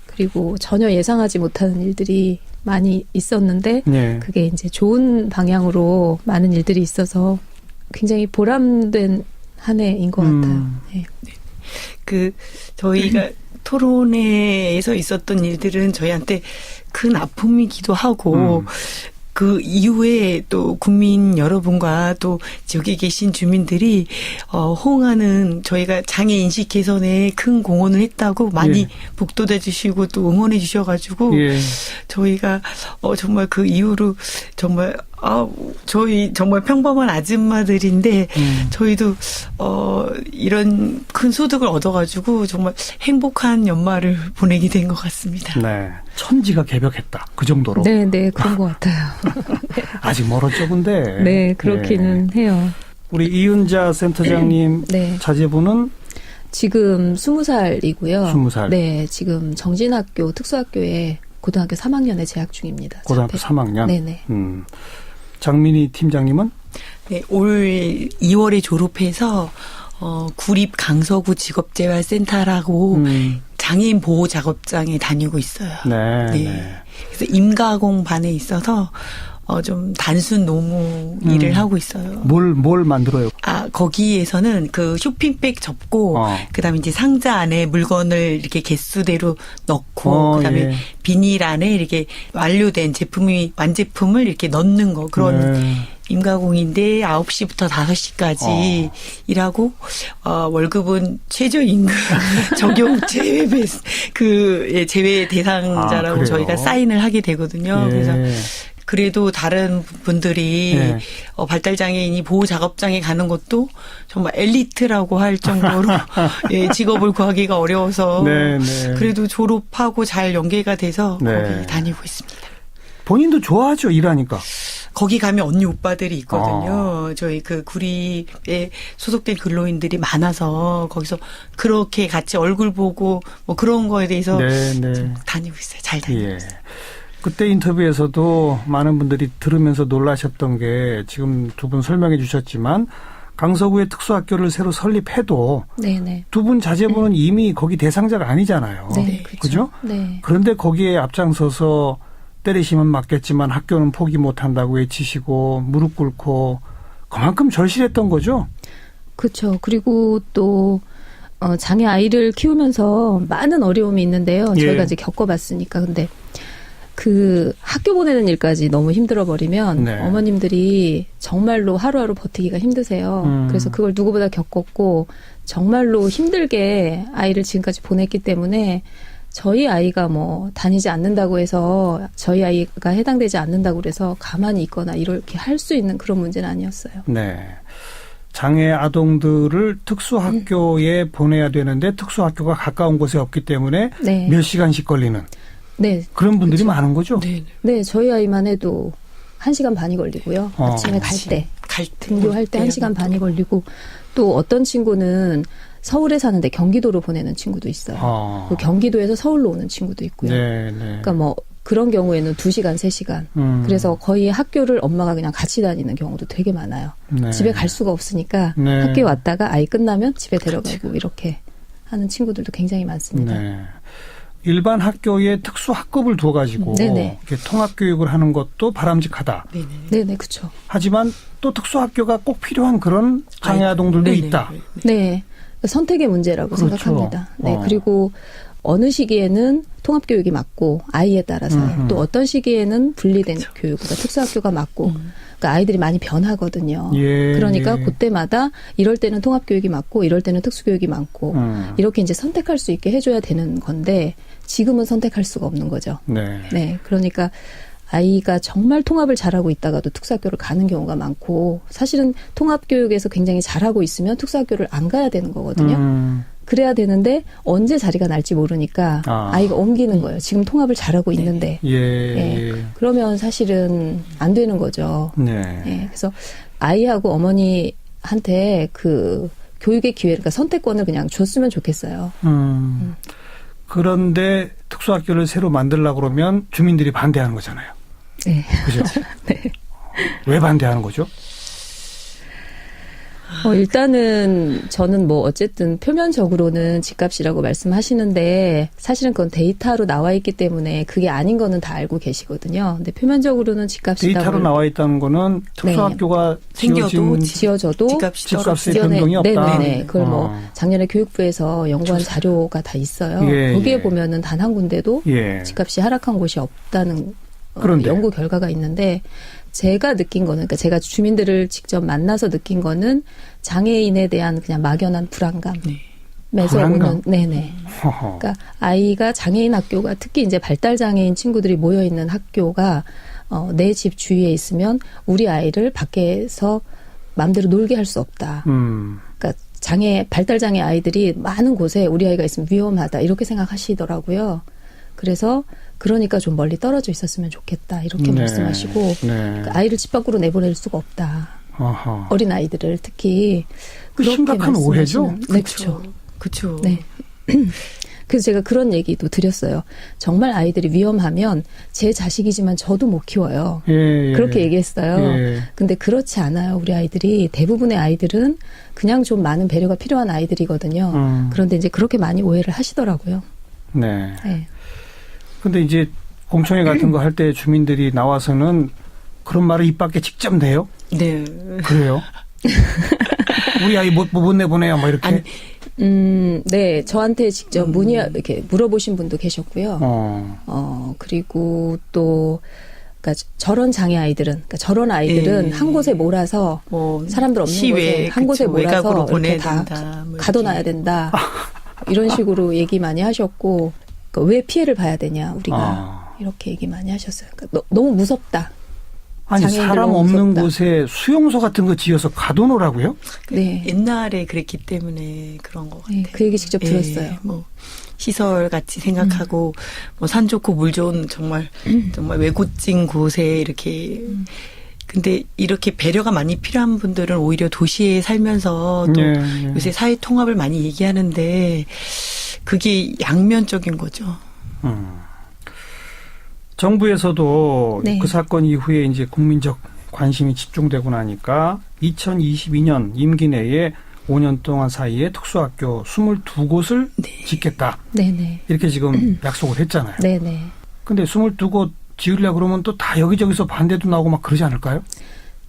그리고 전혀 예상하지 못하는 일들이 많이 있었는데 네. 그게 이제 좋은 방향으로 많은 일들이 있어서 굉장히 보람된 한 해인 것 같아요. 네. 그 저희가 토론회에서 있었던 일들은 저희한테 큰 아픔이기도 하고 그 이후에 또 국민 여러분과 또 지역에 계신 주민들이 호응하는 저희가 장애 인식 개선에 큰 공헌을 했다고 많이 북돋아 주시고 또 응원해 주셔가지고 저희가 정말 그 이후로 정말 저희 정말 평범한 아줌마들인데 저희도 이런 큰 소득을 얻어가지고 정말 행복한 연말을 보내게 된 것 같습니다. 네, 천지가 개벽했다. 그 정도로. 네, 그런 것 같아요. 아직 멀은 쪽인데. 네, 그렇기는 해요. 우리 이은자 센터장님 자제분은 지금 20살이고요. 20살. 네, 지금 정진학교 특수학교에 고등학교 3학년에 재학 중입니다. 고등학교 3학년. 네네. 장민희 팀장님은? 네, 올 2월에 졸업해서 구립 강서구 직업재활센터라고 장애인 보호 작업장에 다니고 있어요. 네. 그래서 임가공 반에 있어서 좀 단순 노무 일을 하고 있어요. 뭘 만들어요? 거기에서는 그 쇼핑백 접고, 그 다음에 이제 상자 안에 물건을 이렇게 개수대로 넣고, 그 다음에 비닐 안에 이렇게 완료된 완제품을 이렇게 넣는 거, 그런 임가공인데 9시부터 5시까지 일하고, 월급은 최저임금 적용 제외 대상자라고 저희가 사인을 하게 되거든요. 그래서 그래도 다른 분들이 네. 발달장애인이 보호작업장에 가는 것도 정말 엘리트라고 할 정도로 예, 직업을 구하기가 어려워서 네, 네. 그래도 졸업하고 잘 연계가 돼서 네. 거기 다니고 있습니다. 본인도 좋아하죠, 일하니까. 거기 가면 언니 오빠들이 있거든요. 저희 그 구리에 소속된 근로인들이 많아서 거기서 그렇게 같이 얼굴 보고 뭐 그런 거에 대해서 네, 네. 좀 다니고 있어요. 잘 다니고 예. 있어요. 그때 인터뷰에서도 많은 분들이 들으면서 놀라셨던 게 지금 두 분 설명해 주셨지만 강서구의 특수학교를 새로 설립해도 네네. 두 분 자제분은 이미 거기 대상자가 아니잖아요. 네, 그죠? 네. 그런데 거기에 앞장서서 때리시면 맞겠지만 학교는 포기 못한다고 외치시고 무릎 꿇고 그만큼 절실했던 거죠. 그렇죠. 그리고 또 장애 아이를 키우면서 많은 어려움이 있는데요. 예. 저희가 이제 겪어봤으니까. 근데 그 학교 보내는 일까지 너무 힘들어 버리면 네. 어머님들이 정말로 하루하루 버티기가 힘드세요. 그래서 그걸 누구보다 겪었고 정말로 힘들게 아이를 지금까지 보냈기 때문에 저희 아이가 뭐 다니지 않는다고 해서 저희 아이가 해당되지 않는다고 그래서 가만히 있거나 이렇게 할 수 있는 그런 문제는 아니었어요. 네. 장애 아동들을 특수학교에 보내야 되는데 특수학교가 가까운 곳에 없기 때문에 네. 몇 시간씩 걸리는 네. 그런 분들이 많은 거죠. 네. 네, 저희 아이만 해도 1시간 반이 걸리고요. 아침에 갈 때. 등교할 때 1시간 반이 걸리고 또 어떤 친구는 서울에 사는데 경기도로 보내는 친구도 있어요. 그 경기도에서 서울로 오는 친구도 있고요. 네, 네. 그러니까 뭐 그런 경우에는 2시간, 3시간. 그래서 거의 학교를 엄마가 그냥 같이 다니는 경우도 되게 많아요. 네. 집에 갈 수가 없으니까 네. 학교에 왔다가 아이 끝나면 집에 데려가고 이렇게 하는 친구들도 굉장히 많습니다. 네. 일반 학교에 특수 학급을 둬가지고 네네. 이렇게 통합 교육을 하는 것도 바람직하다. 네네, 그렇죠. 하지만 또 특수 학교가 꼭 필요한 그런 장애 아동들도 네네. 있다. 네, 선택의 문제라고 그렇죠. 생각합니다. 네, 그리고 어느 시기에는 통합교육이 맞고 아이에 따라서요. 또 어떤 시기에는 분리된 교육보다 특수학교가 맞고 그러니까 아이들이 많이 변하거든요. 예, 그러니까 예. 그때마다 이럴 때는 통합교육이 맞고 이럴 때는 특수교육이 많고 이렇게 이제 선택할 수 있게 해줘야 되는 건데 지금은 선택할 수가 없는 거죠. 네. 네, 그러니까 아이가 정말 통합을 잘하고 있다가도 특수학교를 가는 경우가 많고 사실은 통합교육에서 굉장히 잘하고 있으면 특수학교를 안 가야 되는 거거든요. 그래야 되는데 언제 자리가 날지 모르니까 아이가 옮기는 거예요. 지금 통합을 잘하고 있는데. 예. 예. 그러면 사실은 안 되는 거죠. 네. 예. 그래서 아이하고 어머니한테 그 교육의 기회, 그러니까 선택권을 그냥 줬으면 좋겠어요. 그런데 특수학교를 새로 만들려고 그러면 주민들이 반대하는 거잖아요. 네. 그죠? 네. 왜 반대하는 거죠? 일단은 저는 뭐 어쨌든 표면적으로는 집값이라고 말씀하시는데 사실은 그건 데이터로 나와 있기 때문에 그게 아닌 거는 다 알고 계시거든요. 근데 표면적으로는 집값이라고. 데이터로 나와 있다는 거는 특수학교가 지어져도 집값의 변동이 없다. 네네. 그걸 뭐 작년에 교육부에서 연구한 자료가 다 있어요. 예, 거기에 예. 보면은 단 한 군데도 예. 집값이 하락한 곳이 없다는 그런데. 연구 결과가 있는데 제가 느낀 거는 그러니까 제가 주민들을 직접 만나서 느낀 거는 장애인에 대한 그냥 막연한 불안감에서 불안감? 오는 네네. 그러니까 아이가 장애인 학교가 특히 이제 발달 장애인 친구들이 모여 있는 학교가 내 집 주위에 있으면 우리 아이를 밖에서 마음대로 놀게 할 수 없다. 그러니까 발달 장애 아이들이 많은 곳에 우리 아이가 있으면 위험하다 이렇게 생각하시더라고요. 그래서 그러니까 좀 멀리 떨어져 있었으면 좋겠다 이렇게 네. 말씀하시고 네. 그러니까 아이를 집 밖으로 내보낼 수가 없다. 아하. 어린 아이들을 특히 그 심각한 오해죠. 네, 그렇죠. 그렇죠. 네. 그래서 제가 그런 얘기도 드렸어요. 정말 아이들이 위험하면 제 자식이지만 저도 못 키워요. 예, 예. 그렇게 얘기했어요. 예. 근데 그렇지 않아요. 우리 아이들이 대부분의 아이들은 그냥 좀 많은 배려가 필요한 아이들이거든요. 그런데 이제 그렇게 많이 오해를 하시더라고요. 네. 네. 근데 이제 공청회 같은 거 할 때 주민들이 나와서는 그런 말을 입 밖에 직접 내요? 네. 그래요? 우리 아이 못 내보내요, 뭐 이렇게. 아니, 네, 저한테 직접 이렇게 물어보신 분도 계셨고요. 그리고 또, 그러니까 저런 장애 아이들은, 그러니까 저런 아이들은 한 곳에 몰아서 사람들 없는 곳에 한 곳에 몰아서 이렇게 다 가둬놔야 된다. 이런 식으로 얘기 많이 하셨고, 그러니까 왜 피해를 봐야 되냐, 우리가. 이렇게 얘기 많이 하셨어요. 그러니까 너무 무섭다. 아니 장애인들 사람 너무 없는 무섭다. 곳에 수용소 같은 거 지어서 가둬놓으라고요? 네. 옛날에 그랬기 때문에 그런 것 같아요. 네, 그 얘기 직접 들었어요. 뭐 시설 같이 생각하고 뭐 산 좋고 물 좋은 정말 외고진 곳에 이렇게 근데 이렇게 배려가 많이 필요한 분들은 오히려 도시에 살면서 또 네. 요새 사회 통합을 많이 얘기하는데 그게 양면적인 거죠. 정부에서도 네. 그 사건 이후에 이제 국민적 관심이 집중되고 나니까 2022년 임기 내에 5년 동안 사이에 특수학교 22곳을 짓겠다. 네네. 이렇게 지금 약속을 했잖아요. 네네. 근데 22곳 지으려 그러면 또 다 여기저기서 반대도 나오고 막 그러지 않을까요?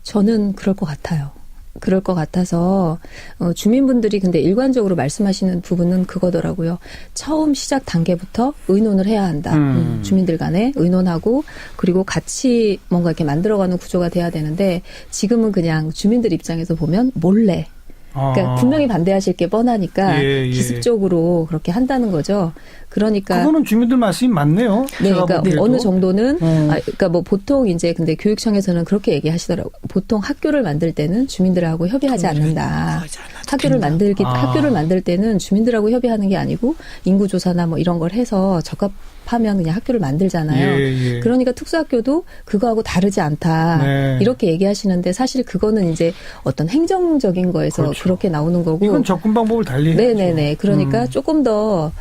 저는 그럴 것 같아요. 그럴 것 같아서 주민분들이 근데 일관적으로 말씀하시는 부분은 그거더라고요. 처음 시작 단계부터 의논을 해야 한다. 주민들 간에 의논하고 그리고 같이 뭔가 이렇게 만들어가는 구조가 돼야 되는데 지금은 그냥 주민들 입장에서 보면 몰래 그러니까 분명히 반대하실 게 뻔하니까 기습적으로 그렇게 한다는 거죠. 그러니까 그거는 주민들 말씀이 맞네요. 네, 그러니까 보기에도. 어느 정도는 그러니까 뭐 보통 이제 근데 교육청에서는 그렇게 얘기하시더라고. 보통 학교를 만들 때는 주민들하고 협의하지 않는다. 학교를 만들 때는 주민들하고 협의하는 게 아니고 인구 조사나 뭐 이런 걸 해서 적합하면 그냥 학교를 만들잖아요. 그러니까 특수학교도 그거하고 다르지 않다. 네. 이렇게 얘기하시는데 사실 그거는 이제 어떤 행정적인 거에서 그렇죠. 그렇게 나오는 거고. 이건 접근 방법을 달리 해야죠. 네네네. 그러니까 조금 더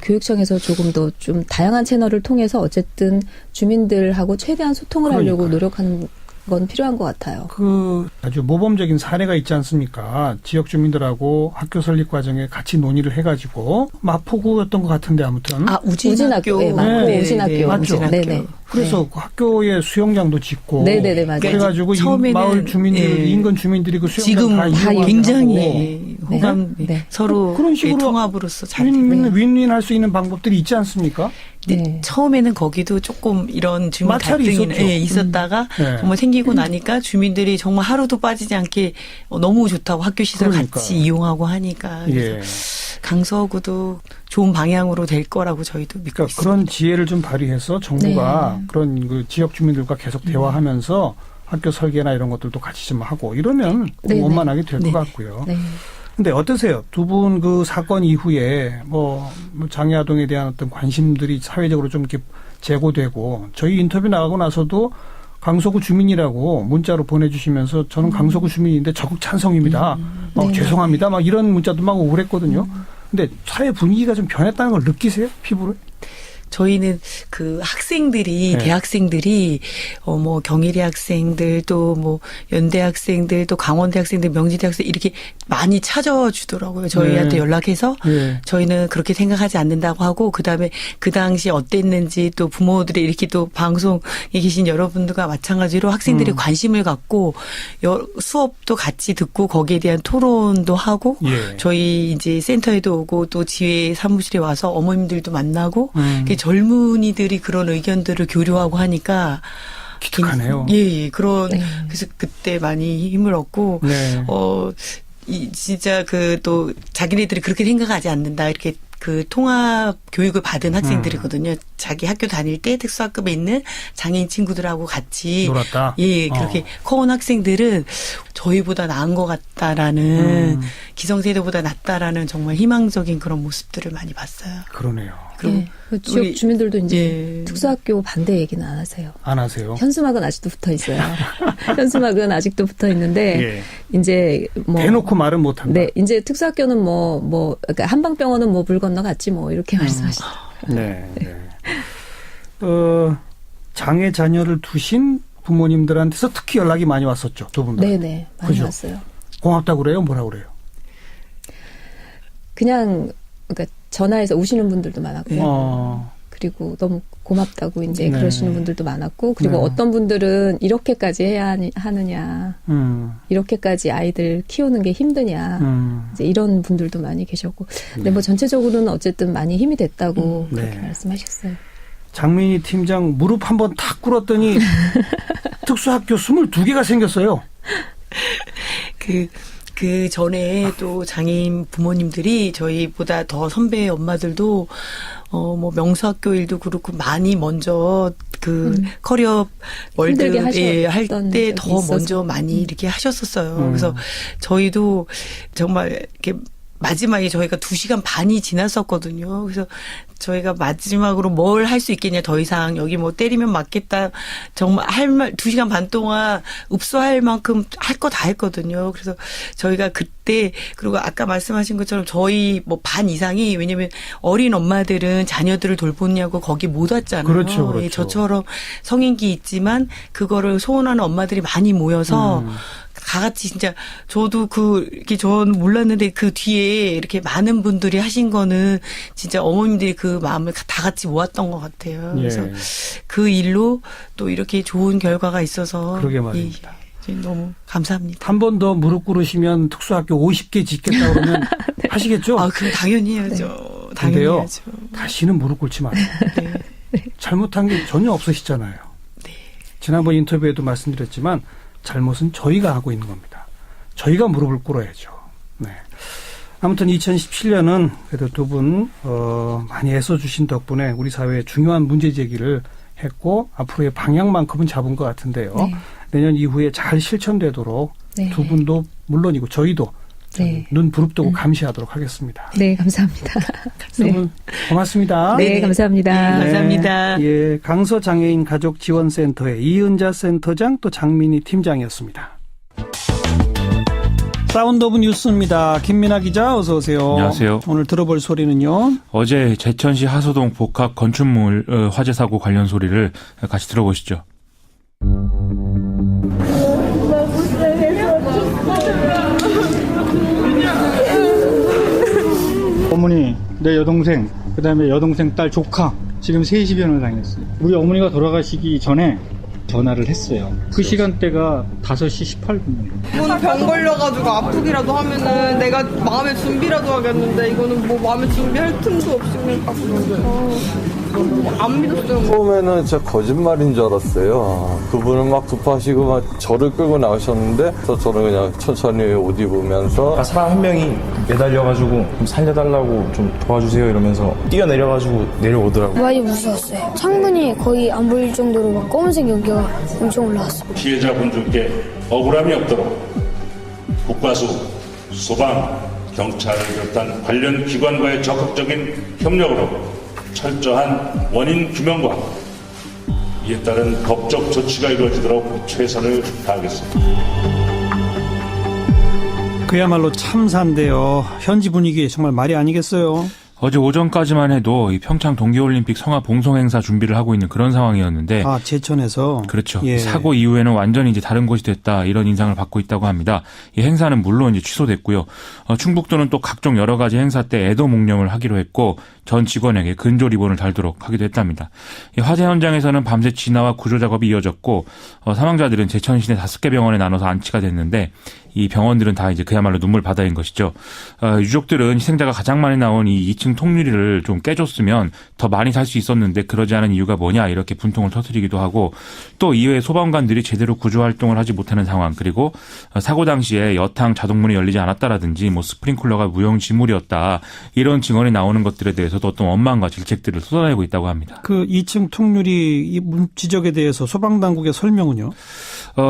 교육청에서 조금 더 좀 다양한 채널을 통해서 어쨌든 주민들하고 최대한 소통을 하려고 노력하는 건 필요한 것 같아요. 그 아주 모범적인 사례가 있지 않습니까? 지역 주민들하고 학교 설립 과정에 같이 논의를 해가지고 마포구였던 것 같은데 아무튼 우진학교. 네, 마포 우진학교. 맞죠? 네네. 그래서 그 학교에 수영장도 짓고 네네네 맞아요. 그래가지고 마을 주민들, 인근 주민들이 그 수영장 지금 다 이용하고 굉장히 호감 서로 그런 식으로 통합으로서 잘 윈윈할 수 있는 방법들이 있지 않습니까? 네. 처음에는 거기도 조금 이런 주민 마찰이 갈등이 있었다가 정말 생기고 나니까 주민들이 정말 하루도 빠지지 않게 너무 좋다고 학교 시설 같이 이용하고 하니까 그래서 강서구도 좋은 방향으로 될 거라고 저희도 믿고 있습니다. 그런 지혜를 좀 발휘해서 정부가 그런 그 지역 주민들과 계속 대화하면서 학교 설계나 이런 것들도 같이 좀 하고 이러면 원만하게 될 것 같고요. 근데 어떠세요? 두 분 그 사건 이후에 뭐 장애 아동에 대한 어떤 관심들이 사회적으로 좀 이렇게 제고되고 저희 인터뷰 나가고 나서도 강서구 주민이라고 문자로 보내주시면서 저는 강서구 주민인데 적극 찬성입니다. 죄송합니다. 막 이런 문자도 막 오고 그랬거든요. 근데 사회 분위기가 좀 변했다는 걸 느끼세요? 피부로? 저희는 그 학생들이 대학생들이 뭐 경희대 학생들 또 뭐 연대 학생들 또 강원대 학생들 명지대 학생 이렇게 많이 찾아주더라고요. 저희한테 연락해서 저희는 그렇게 생각하지 않는다고 하고 그다음에 그 당시 어땠는지 또 부모들이 이렇게 또 방송에 계신 여러분들과 마찬가지로 학생들이 관심을 갖고 수업도 같이 듣고 거기에 대한 토론도 하고 저희 이제 센터에도 오고 또 지회 사무실에 와서 어머님들도 만나고 젊은이들이 그런 의견들을 교류하고 하니까 기특하네요. 그래서 그때 많이 힘을 얻고 진짜 그 또 자기네들이 그렇게 생각하지 않는다 이렇게 그 통합 교육을 받은 학생들이거든요. 자기 학교 다닐 때 특수학급에 있는 장애인 친구들하고 같이 놀았다. 그렇게 커온 학생들은 저희보다 나은 것 같다라는 기성세대보다 낫다라는 정말 희망적인 그런 모습들을 많이 봤어요. 그러네요. 그리고 그 지역 주민들도 이제 특수학교 반대 얘기는 안 하세요. 안 하세요? 현수막은 아직도 붙어 있어요. 현수막은 아직도 붙어 있는데 이제 뭐 대놓고 말은 못 한다. 네, 이제 특수학교는 그러니까 한방병원은 뭐 물 건너 갔지 뭐 이렇게 말씀하시더라고요. 네. 장애 자녀를 두신 부모님들한테서 특히 연락이 많이 왔었죠. 두 분 다. 네네, 많이 왔어요. 고맙다고 그래요? 뭐라고 그래요? 그냥 그러니까 전화해서 우시는 분들도 많았고요. 그리고 너무 고맙다고 이제 그러시는 분들도 많았고 그리고 어떤 분들은 이렇게까지 해야 하느냐 이렇게까지 아이들 키우는 게 힘드냐 이제 이런 분들도 많이 계셨고 근데 뭐 전체적으로는 어쨌든 많이 힘이 됐다고 그렇게 말씀하셨어요. 장민희 팀장 무릎 한번 탁 꿇었더니 특수학교 22개가 생겼어요. 그 전에 또 장애인 부모님들이 저희보다 더 선배 엄마들도 뭐 명수학교 일도 그렇고 많이 먼저 커리어 월드 할 때 더 있어서. 먼저 많이 이렇게 하셨었어요. 그래서 저희도 정말 이렇게 마지막에 저희가 2시간 반이 지났었거든요. 그래서 저희가 마지막으로 뭘 할 수 있겠냐, 더 이상 여기 뭐 때리면 맞겠다. 정말 2시간 반 동안 읍소할 만큼 할 거 다 했거든요. 그래서 저희가 그때, 그리고 아까 말씀하신 것처럼 저희 뭐 반 이상이, 왜냐면 어린 엄마들은 자녀들을 돌보냐고 거기 못 왔잖아요. 그렇죠. 예, 저처럼 성인기 있지만 그거를 소원하는 엄마들이 많이 모여서 다 같이 진짜 저도 이렇게 전 몰랐는데 그 뒤에 이렇게 많은 분들이 하신 거는 진짜 어머님들이 그 마음을 다 같이 모았던 것 같아요. 예. 그래서 그 일로 또 이렇게 좋은 결과가 있어서 그러게 말입니다. 예, 너무 감사합니다. 한 번 더 무릎 꿇으시면 특수학교 50개 짓겠다 그러면 네. 하시겠죠? 아, 그럼 당연히 해야죠. 당연히 근데요, 해야죠. 다시는 무릎 꿇지 마세요. 네. 잘못한 게 전혀 없으시잖아요. 네. 지난번 인터뷰에도 말씀드렸지만 잘못은 저희가 하고 있는 겁니다. 저희가 무릎을 꿇어야죠. 네. 아무튼 2017년은 그래도 두 분 많이 애써주신 덕분에 우리 사회에 중요한 문제 제기를 했고 앞으로의 방향만큼은 잡은 것 같은데요. 네. 내년 이후에 잘 실천되도록 네. 두 분도 물론이고 저희도 네. 눈 부릅뜨고 감시하도록 하겠습니다. 네, 감사합니다. 두 분 고맙습니다. 네, 감사합니다. 네, 감사합니다. 예, 강서장애인 가족지원센터의 이은자 센터장 또 장민희 팀장이었습니다. 사운드 오브 뉴스입니다. 김민아 기자 어서 오세요. 안녕하세요. 오늘 들어볼 소리는요. 어제 제천시 하소동 복합 건축물 화재 사고 관련 소리를 같이 들어보시죠. 어머니, 내 여동생, 그다음에 여동생 딸 조카 지금 3시 변을 당했어요. 우리 어머니가 돌아가시기 전에 전화를 했어요. 그 시간대가 5시 18분이에요. 이거는 병 걸려가지고 아프기라도 하면은 내가 마음의 준비라도 하겠는데 이거는 뭐 마음의 준비할 틈도 없이 그냥 딱 안 믿었어요. 처음에는 진짜 거짓말인 줄 알았어요. 그분은 막 급하시고 막 저를 끌고 나오셨는데 저는 그냥 천천히 옷 입으면서 사람 한 명이 매달려가지고 좀 살려달라고 좀 도와주세요 이러면서 뛰어내려가지고 내려오더라고요. 많이 무서웠어요. 창문이 거의 안 보일 정도로 막 검은색 연기가 엄청 올라왔어요. 피해자분들께 억울함이 없도록 국과수, 소방, 경찰을 비롯한 관련 기관과의 적극적인 협력으로 철저한 원인 규명과 이에 따른 법적 조치가 이루어지도록 최선을 다하겠습니다. 그야말로 참사인데요. 현지 분위기 정말 말이 아니겠어요. 어제 오전까지만 해도 이 평창 동계올림픽 성화 봉송행사 준비를 하고 있는 그런 상황이었는데. 아, 제천에서? 그렇죠. 예. 사고 이후에는 완전히 이제 다른 곳이 됐다 이런 인상을 받고 있다고 합니다. 이 행사는 물론 이제 취소됐고요. 충북도는 또 각종 여러 가지 행사 때 애도 묵념을 하기로 했고 전 직원에게 근조 리본을 달도록 하기도 했답니다. 이 화재 현장에서는 밤새 진화와 구조 작업이 이어졌고 사망자들은 제천 시내 5개 병원에 나눠서 안치가 됐는데 이 병원들은 다 이제 그야말로 눈물 바다인 것이죠. 유족들은 희생자가 가장 많이 나온 이 2층 통유리를 좀 깨줬으면 더 많이 살 수 있었는데 그러지 않은 이유가 뭐냐 이렇게 분통을 터뜨리기도 하고 또 이외에 소방관들이 제대로 구조 활동을 하지 못하는 상황 그리고 사고 당시에 여탕 자동문이 열리지 않았다라든지 뭐 스프링클러가 무용지물이었다 이런 증언이 나오는 것들에 대해서도 어떤 원망과 질책들을 쏟아내고 있다고 합니다. 그 2층 통유리 이 지적에 대해서 소방당국의 설명은요?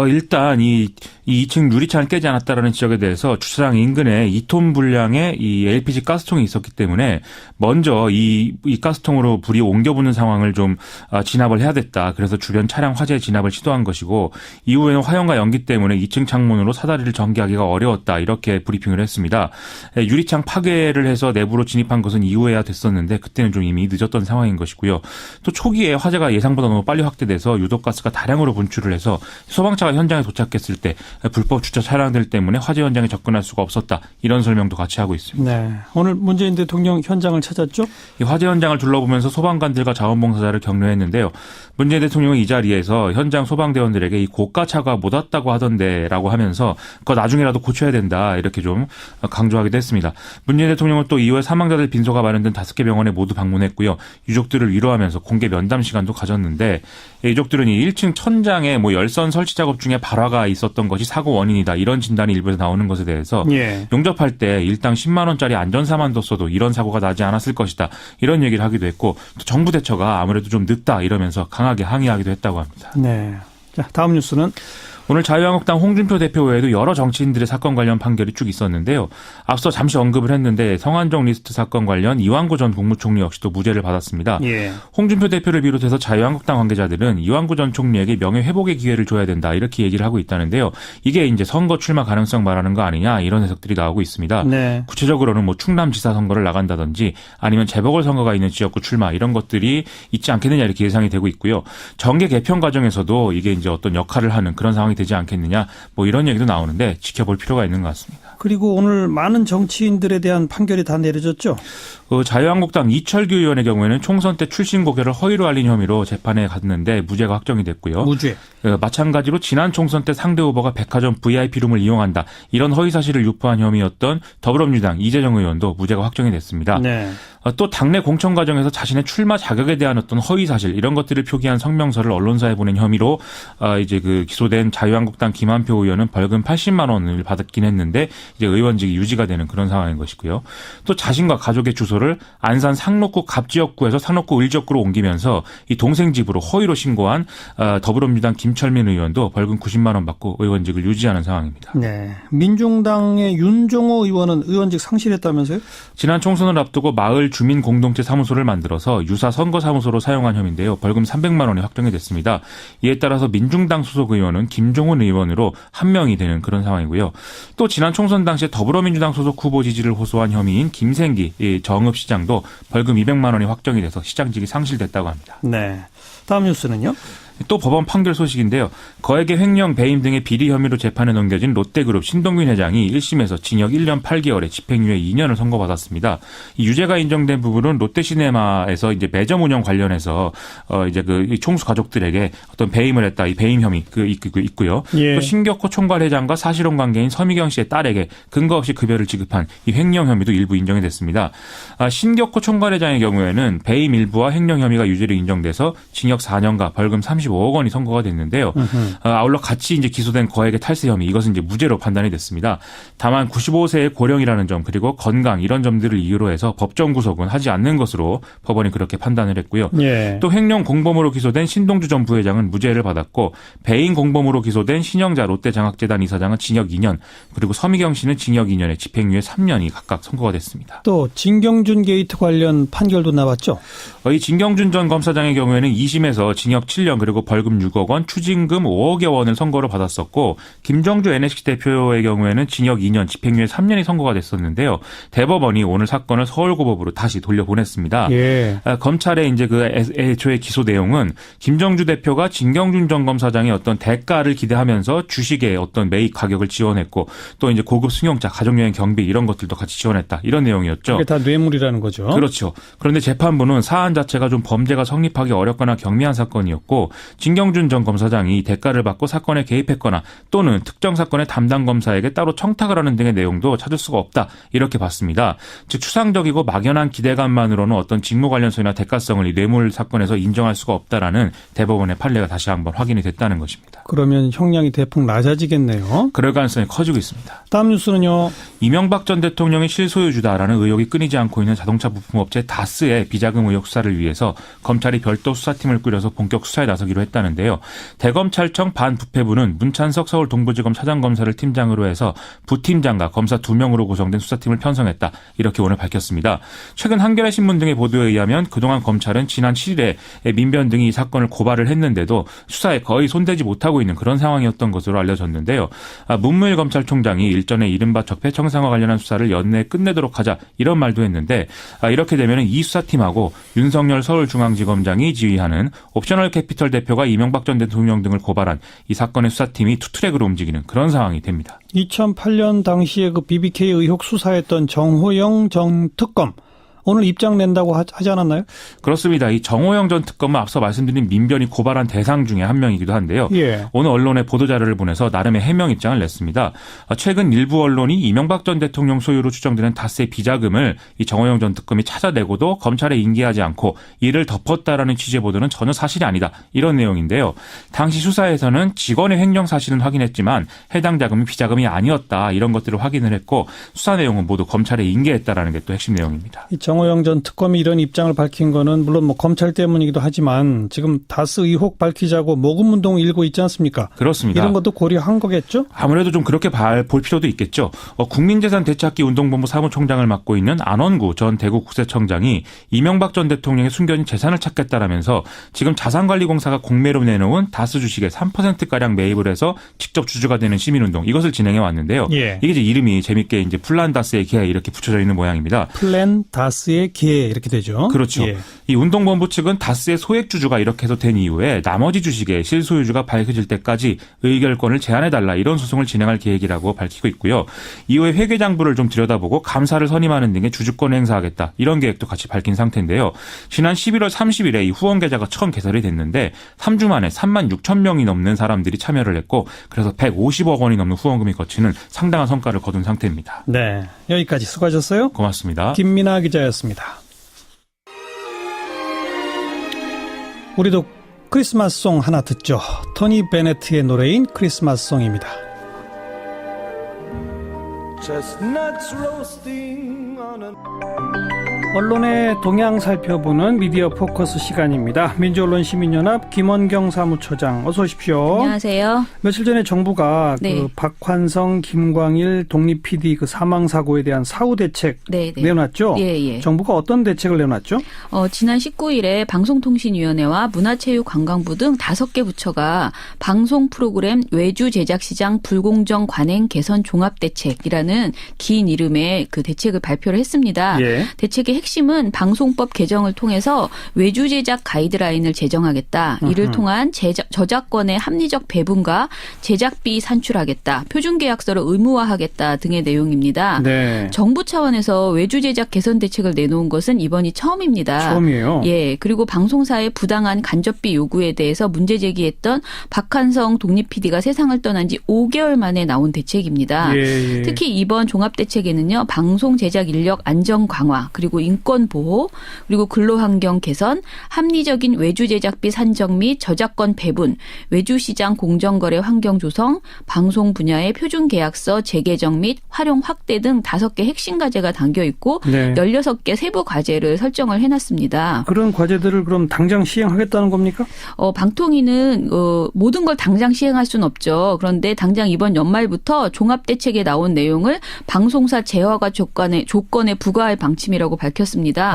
일단 이 2층 유리창을 깨지 않았다라는 지적에 대해서 주차장 인근에 2톤 분량의 이 LPG 가스통이 있었기 때문에 먼저 이 가스통으로 불이 옮겨붙는 상황을 좀 진압을 해야 됐다. 그래서 주변 차량 화재 진압을 시도한 것이고 이후에는 화염과 연기 때문에 2층 창문으로 사다리를 전개하기가 어려웠다. 이렇게 브리핑을 했습니다. 유리창 파괴를 해서 내부로 진입한 것은 이후에야 됐었는데 그때는 좀 이미 늦었던 상황인 것이고요. 또 초기에 화재가 예상보다 너무 빨리 확대돼서 유독가스가 다량으로 분출을 해서 소방차가 현장에 도착했을 때 불법 주차 차량들 때문에 화재 현장에 접근할 수가 없었다. 이런 설명도 같이 하고 있습니다. 네, 오늘 문재인 대통령 현장을 찾았죠? 이 화재 현장을 둘러보면서 소방관들과 자원봉사자를 격려했는데요. 문재인 대통령은 이 자리에서 현장 소방대원들에게 이 고가차가 못 왔다고 하던데라고 하면서 그거 나중에라도 고쳐야 된다. 이렇게 좀 강조하기도 했습니다. 문재인 대통령은 또 이후에 사망자들 빈소가 마련된 5개 병원에 모두 방문했고요. 유족들을 위로하면서 공개 면담 시간도 가졌는데 유족들은 이 1층 천장에 뭐 열선 설치 작업 중에 발화가 있었던 것이 사고 원인이다. 이런 진단이 일부에서 나오는 것에 대해서 용접할 때 일당 10만 원짜리 안전사만 뒀어도 이런 사고가 나지 않았을 것이다. 이런 얘기를 하기도 했고 또 정부 대처가 아무래도 좀 늦다 이러면서 강하게 항의하기도 했다고 합니다. 네. 자, 다음 뉴스는 오늘 자유한국당 홍준표 대표 외에도 여러 정치인들의 사건 관련 판결이 쭉 있었는데요. 앞서 잠시 언급을 했는데 성완종 리스트 사건 관련 이완구 전 국무총리 역시도 무죄를 받았습니다. 홍준표 대표를 비롯해서 자유한국당 관계자들은 이완구 전 총리에게 명예회복의 기회를 줘야 된다 이렇게 얘기를 하고 있다는데요. 이게 이제 선거 출마 가능성 말하는 거 아니냐 이런 해석들이 나오고 있습니다. 구체적으로는 뭐 충남지사 선거를 나간다든지 아니면 재보궐선거가 있는 지역구 출마 이런 것들이 있지 않겠느냐 이렇게 예상이 되고 있고요. 정계 개편 과정에서도 이게 이제 어떤 역할을 하는 그런 상황이 되지 않겠느냐 뭐 이런 얘기도 나오는데 지켜볼 필요가 있는 것 같습니다. 그리고 오늘 많은 정치인들에 대한 판결이 다 내려졌죠? 자유한국당 이철규 의원의 경우에는 총선 때 출신 고개를 허위로 알린 혐의로 재판에 갔는데 무죄가 확정이 됐고요. 무죄. 마찬가지로 지난 총선 때 상대 후보가 백화점 VIP룸을 이용한다. 이런 허위 사실을 유포한 혐의였던 더불어민주당 이재정 의원도 무죄가 확정이 됐습니다. 또 당내 공천 과정에서 자신의 출마 자격에 대한 어떤 허위 사실 이런 것들을 표기한 성명서를 언론사에 보낸 혐의로 이제 그 기소된 자유한국당 김한표 의원은 벌금 80만 원을 받았긴 했는데 이제 의원직이 유지가 되는 그런 상황인 것이고요. 또 자신과 가족의 주소를 안산 상록구 갑지역구에서 상록구 을지역구로 옮기면서 이 동생 집으로 허위로 신고한 더불어민주당 김철민 의원도 벌금 90만 원 받고 의원직을 유지하는 상황입니다. 네, 민중당의 윤종호 의원은 의원직 상실했다면서요? 지난 총선을 앞두고 마을 주민 공동체 사무소를 만들어서 유사 선거사무소로 사용한 혐의인데요. 벌금 300만 원이 확정이 됐습니다. 이에 따라서 민중당 소속 의원은 김종훈 의원으로 한 명이 되는 그런 상황이고요. 또 지난 총선 당시에 더불어민주당 소속 후보 지지를 호소한 혐의인 김생기 정읍시장도 벌금 200만 원이 확정이 돼서 시장직이 상실됐다고 합니다. 네. 다음 뉴스는요? 또 법원 판결 소식인데요. 거액의 횡령, 배임 등의 비리 혐의로 재판에 넘겨진 롯데그룹 신동균 회장이 1심에서 징역 1년 8개월에 집행유예 2년을 선고받았습니다. 이 유죄가 인정된 부분은 롯데시네마에서 이제 매점 운영 관련해서 이제 그 총수 가족들에게 어떤 배임을 했다. 이 배임 혐의 있고요. 또 신격호 총괄 회장과 사실혼 관계인 서미경 씨의 딸에게 근거 없이 급여를 지급한 이 횡령 혐의도 일부 인정이 됐습니다. 신격호 총괄 회장의 경우에는 배임 일부와 횡령 혐의가 유죄로 인정돼서 징역 4년과 벌금 35억 원이 선고가 됐는데요. 아울러 같이 이제 기소된 거액의 탈세 혐의 이것은 이제 무죄로 판단이 됐습니다. 다만 95세의 고령이라는 점 그리고 건강 이런 점들을 이유로 해서 법정 구속은 하지 않는 것으로 법원이 그렇게 판단을 했고요. 또 횡령 공범으로 기소된 신동주 전 부회장은 무죄를 받았고 배임 공범으로 기소된 신영자 롯데장학재단 이사장은 징역 2년 그리고 서미경 씨는 징역 2년에 집행유예 3년이 각각 선고가 됐습니다. 또 진경준 게이트 관련 판결도 나왔죠? 이 진경준 전 검사장의 경우에는 2심에서 징역 7년 그리고 벌금 6억 원, 추징금 5억여 원을 선고를 받았었고 김정주 NSC 대표의 경우에는 징역 2년, 집행유예 3년이 선고가 됐었는데요. 대법원이 오늘 사건을 서울고법으로 다시 돌려보냈습니다. 검찰의 이제 그 애초에 기소 내용은 김정주 대표가 진경준 전 검사장의 어떤 대가를 기대하면서 주식의 어떤 매입 가격을 지원했고 또 이제 고급 승용차, 가족여행 경비 이런 것들도 같이 지원했다. 이런 내용이었죠. 이게 다 뇌물이라는 거죠. 그렇죠. 그런데 재판부는 사안 자체가 좀 범죄가 성립하기 어렵거나 경미한 사건이었고 진경준 전 검사장이 대가를 받고 사건에 개입했거나 또는 특정 사건의 담당 검사에게 따로 청탁을 하는 등의 내용도 찾을 수가 없다. 이렇게 봤습니다. 즉 추상적이고 막연한 기대감만으로는 어떤 직무 관련성이나 대가성을 이 뇌물 사건에서 인정할 수가 없다라는 대법원의 판례가 다시 한번 확인이 됐다는 것입니다. 그러면 형량이 대폭 낮아지겠네요. 그럴 가능성이 커지고 있습니다. 다음 뉴스는요. 이명박 전 대통령의 실소유주다라는 의혹이 끊이지 않고 있는 자동차 부품업체 다스의 비자금 의혹 수사를 위해서 검찰이 별도 수사팀을 꾸려서 본격 수사에 나서기로 했다는데요. 대검찰청 반부패부는 문찬석 서울 동부지검 차장검사를 팀장으로 해서 부팀장과 검사 2명으로 구성된 수사팀을 편성했다. 이렇게 오늘 밝혔습니다. 최근 한겨레신문 등의 보도에 의하면 그동안 검찰은 지난 7일에 민변 등이 이 사건을 고발을 했는데도 수사에 거의 손대지 못하고 있는 그런 상황이었던 것으로 알려졌는데요. 문무일 검찰총장이 일전에 이른바 적폐청산과 관련한 수사를 연내에 끝내도록 하자 이런 말도 했는데 이렇게 되면 이 수사팀하고 윤석열 서울중앙지검장이 지휘하는 옵셔널 캐피털 대표가 이명박 전 대통령 등을 고발한 이 사건의 수사팀이 투트랙으로 움직이는 그런 상황이 됩니다. 2008년 당시에 그 BBK 의혹 수사했던 정호영 전 특검 오늘 입장 낸다고 하지 않았나요? 그렇습니다. 이 정호영 전 특검은 앞서 말씀드린 민변이 고발한 대상 중에 한 명이기도 한데요. 예. 오늘 언론에 보도자료를 보내서 나름의 해명 입장을 냈습니다. 최근 일부 언론이 이명박 전 대통령 소유로 추정되는 다스의 비자금을 이 정호영 전 특검이 찾아내고도 검찰에 인계하지 않고 이를 덮었다라는 취지의 보도는 전혀 사실이 아니다. 이런 내용인데요. 당시 수사에서는 직원의 횡령 사실은 확인했지만 해당 자금이 비자금이 아니었다. 이런 것들을 확인을 했고 수사 내용은 모두 검찰에 인계했다라는 게 또 핵심 내용입니다. 이 정호영 전 특검이 이런 입장을 밝힌 거는 물론 뭐 검찰 때문이기도 하지만 지금 다스 의혹 밝히자고 모금 운동 일고 있지 않습니까? 그렇습니다. 이런 것도 고려한 거겠죠? 아무래도 좀 그렇게 볼 필요도 있겠죠. 국민재산 되찾기 운동본부 사무총장을 맡고 있는 안원구 전 대구국세청장이 이명박 전 대통령의 숨겨진 재산을 찾겠다라면서 지금 자산관리공사가 공매로 내놓은 다스 주식의 3%가량 매입을 해서 직접 주주가 되는 시민운동 이것을 진행해 왔는데요. 예. 이게 이제 이름이 재밌게 이제 플란 다스의 기해 이렇게 붙여져 있는 모양입니다. 플랜 다스의 기해 이렇게 되죠. 그렇죠. 예. 이 운동본부 측은 다스의 소액 주주가 이렇게 해서 된 이후에 나머지 주식의 실소유주가 밝혀질 때까지 의결권을 제한해달라 이런 소송을 진행할 계획이라고 밝히고 있고요. 이후에 회계장부를 좀 들여다보고 감사를 선임하는 등의 주주권을 행사하겠다 이런 계획도 같이 밝힌 상태인데요. 지난 11월 30일에 이 후원 계좌가 처음 개설이 됐는데 3주 만에 3만 6천 명이 넘는 사람들이 참여를 했고 그래서 150억 원이 넘는 후원금이 거치는 상당한 성과를 거둔 상태입니다. 네, 여기까지 수고하셨어요. 고맙습니다. 김민아 기자였습니다. 우리도 크리스마스송 하나 듣죠. 토니 베네트의 노래인 크리스마스송입니다. 언론의 동향 살펴보는 미디어 포커스 시간입니다. 민주언론 시민연합 김원경 사무처장 어서 오십시오. 안녕하세요. 며칠 전에 정부가 네. 그 박환성, 김광일 독립 PD 그 사망 사고에 대한 사후 대책 내놨죠. 예. 정부가 어떤 대책을 내놨죠? 지난 19일에 방송통신위원회와 문화체육관광부 등 5개 부처가 방송 프로그램 외주 제작 시장 불공정 관행 개선 종합 대책이라는 긴 이름의 그 대책을 발표를 했습니다. 예. 대책의 핵심은 방송법 개정을 통해서 외주 제작 가이드라인을 제정하겠다. 이를 통한 저작권의 합리적 배분과 제작비 산출하겠다. 표준계약서를 의무화하겠다 등의 내용입니다. 네. 정부 차원에서 외주 제작 개선 대책을 내놓은 것은 이번이 처음입니다. 처음이에요. 예, 그리고 방송사의 부당한 간접비 요구에 대해서 문제 제기했던 박한성 독립 PD가 세상을 떠난 지 5개월 만에 나온 대책입니다. 예. 특히 이번 종합대책에는요. 방송 제작 인력 안전 강화 그리고 인권 보호 그리고 근로환경 개선 합리적인 외주 제작비 산정 및 저작권 배분 외주 시장 공정거래 환경 조성 방송 분야의 표준계약서 재개정 및 활용 확대 등 5개 핵심 과제가 담겨 있고 16개 세부 과제를 설정을 해놨습니다. 그런 과제들을 그럼 당장 시행하겠다는 겁니까? 방통위는 모든 걸 당장 시행할 수는 없죠. 그런데 당장 이번 연말부터 종합대책에 나온 내용을 방송사 재허가 조건에 부과할 방침이라고 밝혔습니다.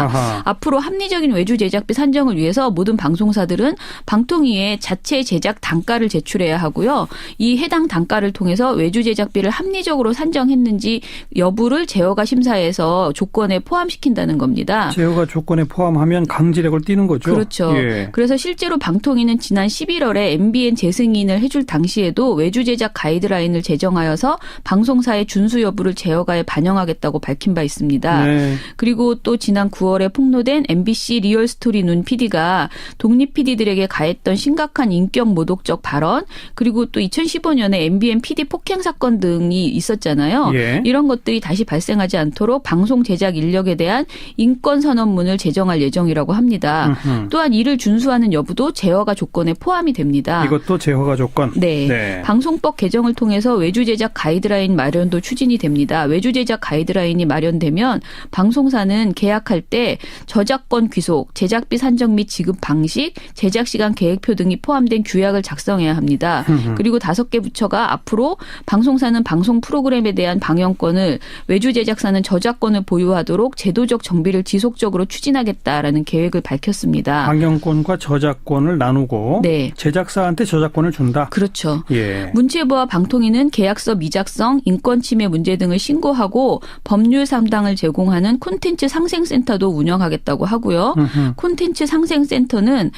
아하. 앞으로 합리적인 외주 제작비 산정을 위해서 모든 방송사들은 방통위에 자체 제작 단가를 제출해야 하고요. 이 해당 단가를 통해서 외주 제작비를 합리적으로 산정했는지 여부를 재허가 심사에서 조건에 포함시킨다는 겁니다. 재허가 조건에 포함하면 강제력을 띠는 거죠. 그렇죠. 예. 그래서 실제로 방통위는 지난 11월에 MBN 재승인을 해줄 당시에도 외주 제작 가이드라인을 제정하여서 방송사의 준수 여부를 재허가에 반영하겠다고 밝힌 바 있습니다. 네. 그리고 또 지난 9월에 폭로된 MBC 리얼스토리 눈 PD가 독립 PD들에게 가했던 심각한 인격 모독적 발언 그리고 또 2015년에 MBN PD 폭행 사건 등이 있었잖아요. 예. 이런 것들이 다시 발생하지 않도록 방송 제작 인력에 대한 인권 선언문을 제정할 예정이라고 합니다. 또한 이를 준수하는 여부도 재허가 조건에 포함이 됩니다. 이것도 재허가 조건. 네. 방송법 개정을 통해서 외주 제작 가이드라인 마련도 추진이 됩니다. 외주 제작 가이드라인이 마련되면 방송사는 계약할 때 저작권 귀속, 제작비 산정 및 지급 방식, 제작 시간 계획표 등이 포함된 규약을 작성해야 합니다. 그리고 5개 부처가 앞으로 방송사는 방송 프로그램에 대한 방영권을 외주 제작사는 저작권을 보유하도록 제도적 정비를 지속적으로 추진하겠다라는 계획을 밝혔습니다. 방영권과 저작권을 나누고 제작사한테 저작권을 준다. 그렇죠. 예. 문체부와 방통위는 계약서 미작성, 인권 침해 문제 등을 신고하고 법률 상담을 제공하는 콘텐츠 상생센터도 운영하겠다고 하고요. 콘텐츠 상생센터는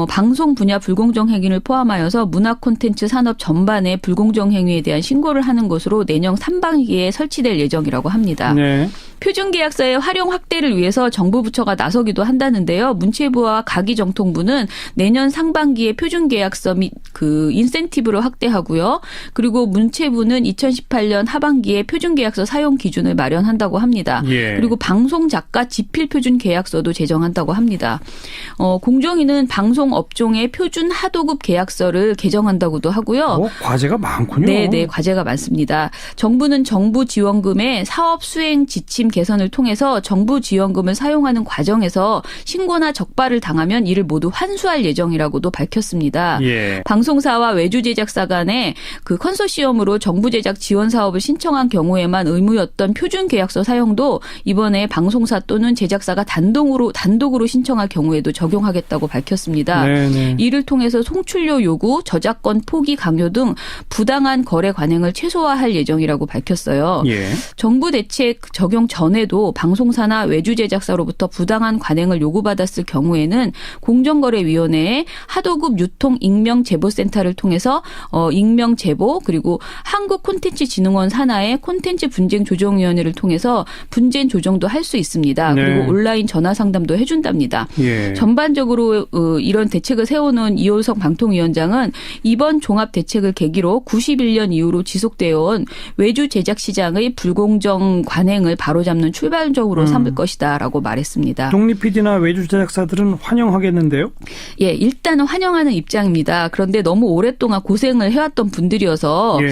방송 분야 불공정 행위를 포함하여서 문화 콘텐츠 산업 전반의 불공정 행위에 대한 신고를 하는 것으로 내년 상반기에 설치될 예정이라고 합니다. 네. 표준계약서의 활용 확대를 위해서 정부 부처가 나서기도 한다는데요. 문체부와 가기정통부는 내년 상반기에 표준계약서 및 그 인센티브를 확대하고요. 그리고 문체부는 2018년 하반기에 표준계약서 사용 기준을 마련한다고 합니다. 예. 그리고 방송작가 지필표준계약서도 제정한다고 합니다. 공정위는 방송업종의 표준 하도급 계약서를 개정한다고도 하고요. 과제가 많군요. 네, 과제가 많습니다. 정부는 정부 지원금의 사업 수행 지침 개선을 통해서 정부 지원금을 사용하는 과정에서 신고나 적발을 당하면 이를 모두 환수할 예정이라고도 밝혔습니다. 예. 방송사와 외주 제작사 간의 그 컨소시엄으로 정부 제작 지원 사업을 신청한 경우에만 의무였던 표준 계약서 사용도 이번에 방송사 또는 제작사가 단독으로 신청할 경우에도 적용하겠다고 밝혔습니다. 네네. 이를 통해서 송출료 요구, 저작권 포기 강요 등 부당한 거래 관행을 최소화할 예정이라고 밝혔어요. 예. 정부 대책 적용 전에도 방송사나 외주 제작사로부터 부당한 관행을 요구받았을 경우에는 공정거래위원회에 하도급 유통 익명 제보센터를 통해서 익명 제보 그리고 한국콘텐츠진흥원 산하의 콘텐츠 분쟁 조정위원회를 통해서 분쟁 조정도 할 수 있습니다. 네. 그리고 온라인 전화 상담도 해준답니다. 예. 전반적으로 이런 대책을 세우는 이호석 방통위원장은 이번 종합 대책을 계기로 91년 이후로 지속되어 온 외주 제작 시장의 불공정 관행을 바로잡는 출발점으로 삼을 것이다라고 말했습니다. 독립 PD나 외주 제작사들은 환영하겠는데요? 예, 일단은 환영하는 입장입니다. 그런데 너무 오랫동안 고생을 해왔던 분들이어서 예.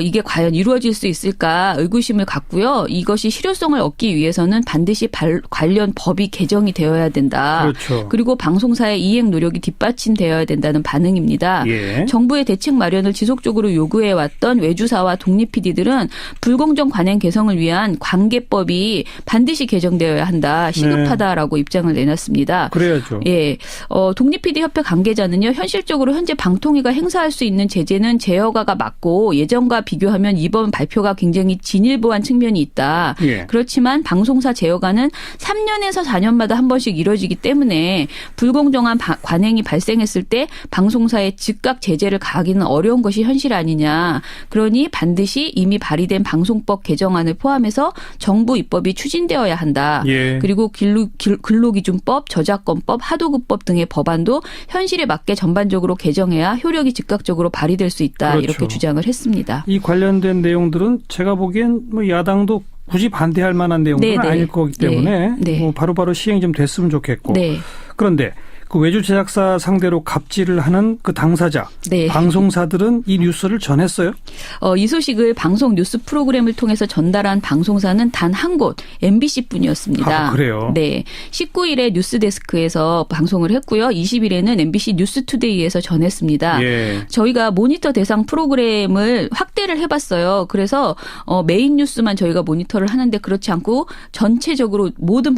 이게 과연 이루어질 수 있을까 의구심을 갖고요. 이것이 실효성을 얻기 위해서는 반드시 관련 법이 개정이 되어야 된다. 그렇죠. 그리고 방송사의 이행 노력이 뒷받침되어야 된다는 반응입니다. 예. 정부의 대책 마련을 지속적으로 요구해왔던 외주사와 독립 PD들은 불공정 관행 개선을 위한 관계법이 반드시 개정되어야 한다. 시급하다라고 입장을 내놨습니다. 그래야죠. 예, 독립 PD 협회 관계자는요. 현실적으로 현재 방통위가 행사할 수 있는 제재는 제어가가 맞고 예전과 비교하면 이번 발표가 굉장히 진일보한 측면이 있다. 예. 그렇지만 방송사 제어가는 3년에서 4년마다 한 번씩 이뤄지기 때문에 불공정한 관행이 발생했을 때 방송사에 즉각 제재를 가하기는 어려운 것이 현실 아니냐. 그러니 반드시 이미 발의된 방송법 개정안을 포함해서 정부 입법이 추진되어야 한다. 예. 그리고 근로기준법, 저작권법, 하도급법 등의 법안도 현실에 맞게 전반적으로 개정해야 효력이 즉각적으로 발휘될 수 있다. 그렇죠. 이렇게 주장을 했습니다. 이 관련된 내용들은 제가 보기엔 뭐 야당도 굳이 반대할 만한 내용들은 네네. 아닐 거기 때문에 네. 뭐 바로바로 시행 좀 됐으면 좋겠고. 네. 그런데 그 외주 제작사 상대로 갑질을 하는 그 당사자, 네. 방송사들은 이 뉴스를 전했어요? 이 소식을 방송 뉴스 프로그램을 통해서 전달한 방송사는 단 한 곳, MBC뿐이었습니다. 아, 그래요? 네. 19일에 뉴스데스크에서 방송을 했고요. 20일에는 MBC 뉴스투데이에서 전했습니다. 예. 저희가 모니터 대상 프로그램을 확대를 해봤어요. 그래서 메인 뉴스만 저희가 모니터를 하는데 그렇지 않고 전체적으로 모든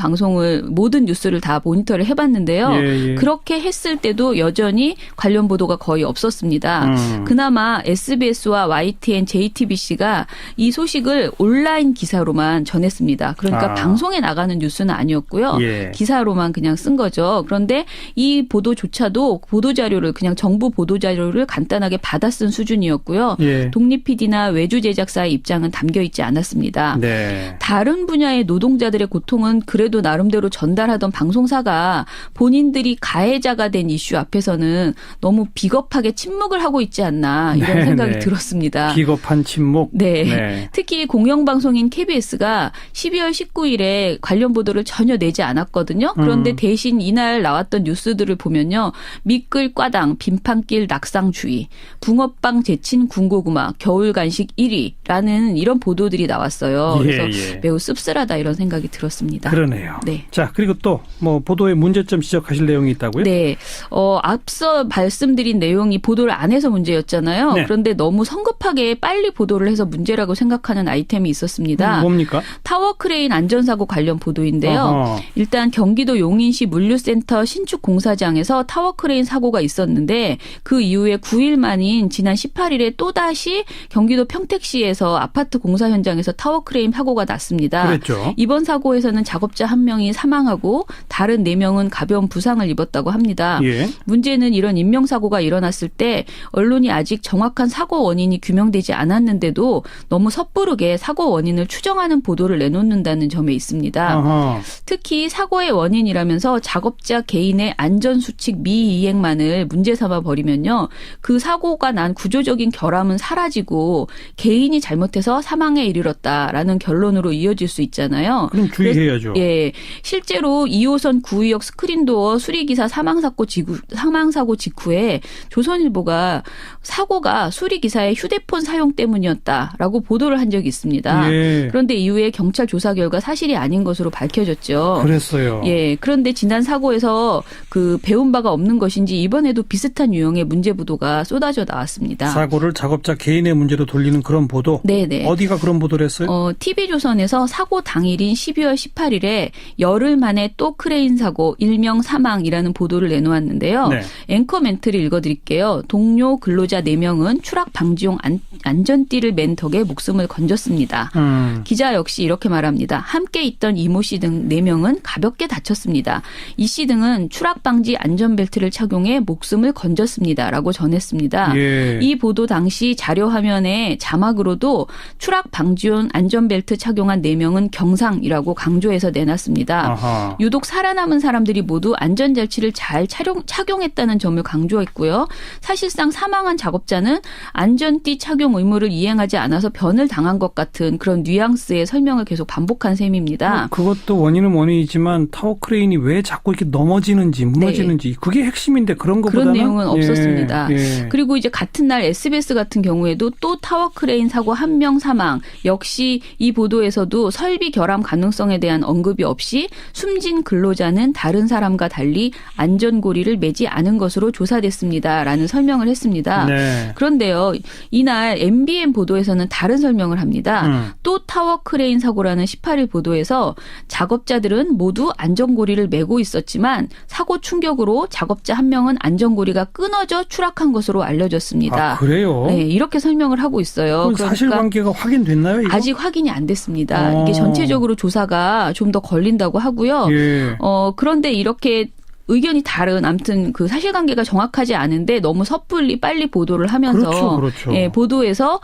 뉴스를 다 모니터를 해봤는데요. 예. 그렇게 했을 때도 여전히 관련 보도가 거의 없었습니다. 그나마 SBS와 YTN, JTBC가 이 소식을 온라인 기사로만 전했습니다. 그러니까 방송에 나가는 뉴스는 아니었고요. 예. 기사로만 그냥 쓴 거죠. 그런데 이 보도조차도 보도자료를 그냥 정부 보도자료를 간단하게 받아 쓴 수준이었고요. 예. 독립 PD나 외주 제작사의 입장은 담겨 있지 않았습니다. 네. 다른 분야의 노동자들의 고통은 그래도 나름대로 전달하던 방송사가 본인들이 가해자가 된 이슈 앞에서는 너무 비겁하게 침묵을 하고 있지 않나 이런 네, 생각이 네. 들었습니다. 비겁한 침묵. 네. 네. 특히 공영방송인 KBS가 12월 19일에 관련 보도를 전혀 내지 않았거든요. 그런데 대신 이날 나왔던 뉴스들을 보면요. 미끌 꽈당, 빈판길 낙상주의, 붕어빵 제친 군고구마, 겨울 간식 1위라는 이런 보도들이 나왔어요. 예, 그래서 예. 매우 씁쓸하다 이런 생각이 들었습니다. 그러네요. 네. 자, 그리고 또 뭐 보도의 문제점 지적하실 내용이 있다고요? 네. 앞서 말씀드린 내용이 보도를 안 해서 문제였잖아요. 네. 그런데 너무 성급하게 빨리 보도를 해서 문제라고 생각하는 아이템이 있었습니다. 뭡니까? 타워 크레인 안전사고 관련 보도인데요. 어허. 일단 경기도 용인시 물류센터 신축 공사장에서 타워 크레인 사고가 있었는데 그 이후에 9일 만인 지난 18일에 또다시 경기도 평택시에서 아파트 공사 현장에서 타워 크레인 사고가 났습니다. 그랬죠. 이번 사고에서는 작업자 1명이 사망하고 다른 4명은 가벼운 부상을 입었다. 이루었다고 합니다. 예. 문제는 이런 인명사고가 일어났을 때 언론이 아직 정확한 사고 원인이 규명되지 않았는데도 너무 섣부르게 사고 원인을 추정하는 보도를 내놓는다는 점에 있습니다. 아하. 특히 사고의 원인이라면서 작업자 개인의 안전수칙 미이행만을 문제 삼아 버리면요. 그 사고가 난 구조적인 결함은 사라지고 개인이 잘못해서 사망에 이르렀다라는 결론으로 이어질 수 있잖아요. 그럼 주의해야죠. 예, 실제로 2호선 구의역 스크린도어 수리기사 사망사고 직후에 조선일보가 사고가 수리기사의 휴대폰 사용 때문이었다라고 보도를 한 적이 있습니다. 예. 그런데 이후에 경찰 조사 결과 사실이 아닌 것으로 밝혀졌죠. 그랬어요. 예, 그런데 지난 사고에서 그 배운 바가 없는 것인지 이번에도 비슷한 유형의 문제 보도가 쏟아져 나왔습니다. 사고를 작업자 개인의 문제로 돌리는 그런 보도? 네네. 어디가 그런 보도를 했어요? TV조선에서 사고 당일인 12월 18일에 열흘 만에 또 크레인 사고 일명 사망이라는 보도를 내놓았는데요. 네. 앵커 멘트를 읽어드릴게요. 동료 근로자 4명은 추락 방지용 안전띠를 맨 덕에 목숨을 건졌습니다. 기자 역시 이렇게 말합니다. 함께 있던 이모 씨 등 4명은 가볍게 다쳤습니다. 이 씨 등은 추락 방지 안전벨트를 착용해 목숨을 건졌습니다. 라고 전했습니다. 예. 이 보도 당시 자료 화면에 자막으로도 추락 방지용 안전벨트 착용한 4명은 경상이라고 강조해서 내놨습니다. 아하. 유독 살아남은 사람들이 모두 안전장치를 잘 착용했다는 점을 강조했고요. 사실상 사망한 작업자는 안전띠 착용 의무를 이행하지 않아서 변을 당한 것 같은 그런 뉘앙스의 설명을 계속 반복한 셈입니다. 그것도 원인은 원인이지만 타워 크레인이 왜 자꾸 이렇게 넘어지는지 무너지는지 네. 그게 핵심인데 그런 것보다는 그런 내용은 없었습니다. 예. 그리고 이제 같은 날 SBS 같은 경우에도 또 타워 크레인 사고 1명 사망. 역시 이 보도에서도 설비 결함 가능성에 대한 언급이 없이 숨진 근로자는 다른 사람과 달리 안전고리를 매지 않은 것으로 조사됐습니다라는 설명을 했습니다. 네. 그런데요. 이날 MBN 보도에서는 다른 설명을 합니다. 또 타워 크레인 사고라는 18일 보도에서 작업자들은 모두 안전고리를 매고 있었지만 사고 충격으로 작업자 1명은 안전고리가 끊어져 추락한 것으로 알려졌습니다. 아, 그래요? 네, 이렇게 설명을 하고 있어요. 그럼 사실관계가 확인됐나요? 이거? 아직 확인이 안 됐습니다. 이게 전체적으로 조사가 좀 더 걸린다고 하고요. 예. 그런데 이렇게 의견이 다른 아무튼 그 사실관계가 정확하지 않은데 너무 섣불리 빨리 보도를 하면서 그렇죠. 예, 보도에서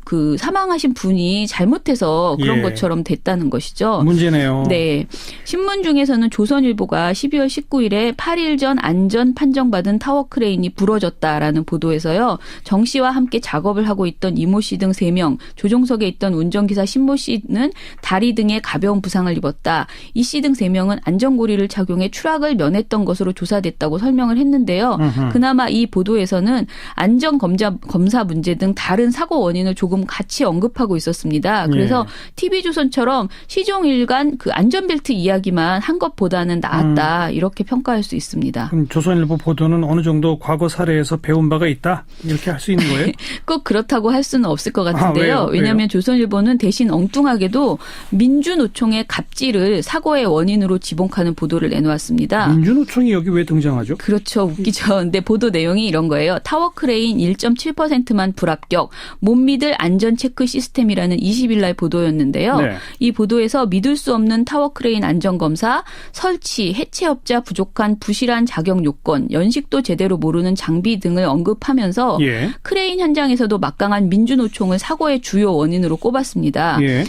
그 사망하신 분이 잘못해서 그런 예. 것처럼 됐다는 것이죠. 문제네요. 네. 신문 중에서는 조선일보가 12월 19일에 8일 전 안전 판정받은 타워 크레인이 부러졌다라는 보도에서요. 정 씨와 함께 작업을 하고 있던 이모 씨 등 3명, 조종석에 있던 운전기사 신모 씨는 다리 등에 가벼운 부상을 입었다. 이 씨 등 3명은 안전고리를 착용해 추락을 면했던 것으로 조사됐다고 설명을 했는데요. 그나마 이 보도에서는 안전검사 문제 등 다른 사고 원인을 조금 같이 언급하고 있었습니다. 그래서 TV조선처럼 시종일관 그 안전벨트 이야기만 한 것보다는 나았다. 이렇게 평가할 수 있습니다. 그럼 조선일보 보도는 어느 정도 과거 사례에서 배운 바가 있다? 이렇게 할 수 있는 거예요? 꼭 그렇다고 할 수는 없을 것 같은데요. 왜냐하면 조선일보는 대신 엉뚱하게도 민주노총의 갑질을 사고의 원인으로 지목하는 보도를 내놓았습니다. 민주노총이 여기 왜 등장하죠? 그렇죠. 웃기죠. 근데 보도 내용이 이런 거예요. 타워 크레인 1.7%만 불합격, 못 믿을 안전 체크 시스템이라는 20일 날 보도였는데요. 네. 이 보도에서 믿을 수 없는 타워 크레인 안전 검사, 설치, 해체업자 부족한 부실한 자격 요건, 연식도 제대로 모르는 장비 등을 언급하면서 예. 크레인 현장에서도 막강한 민주노총을 사고의 주요 원인으로 꼽았습니다. 예.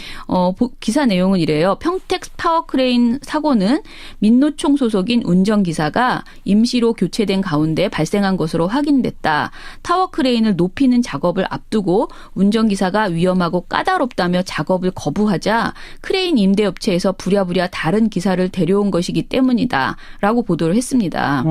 기사 내용은 이래요. 평택 타워 크레인 사고는 민노총 소속인 운전기사가 임시로 교체된 가운데 발생한 것으로 확인됐다. 타워 크레인을 높이는 작업을 앞두고 운전기사가 위험하고 까다롭다며 작업을 거부하자 크레인 임대업체에서 부랴부랴 다른 기사를 데려온 것이기 때문이다. 라고 보도를 했습니다.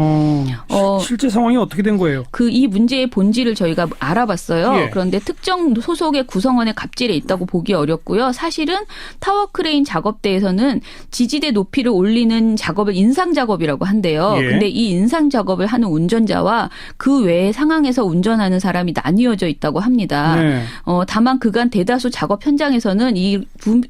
실제 상황이 어떻게 된 거예요? 이 문제의 본질을 저희가 알아봤어요. 예. 그런데 특정 소속의 구성원의 갑질에 있다고 보기 어렵고요. 사실은 타워 크레인 작업대에서는 지지대 높이를 올리는 작업을 인상 작업이라고 한대요. 예. 근데 이 인상 작업을 하는 운전자와 그 외의 상황에서 운전하는 사람이 나뉘어져 있다고 합니다. 네. 다만 그간 대다수 작업 현장에서는 이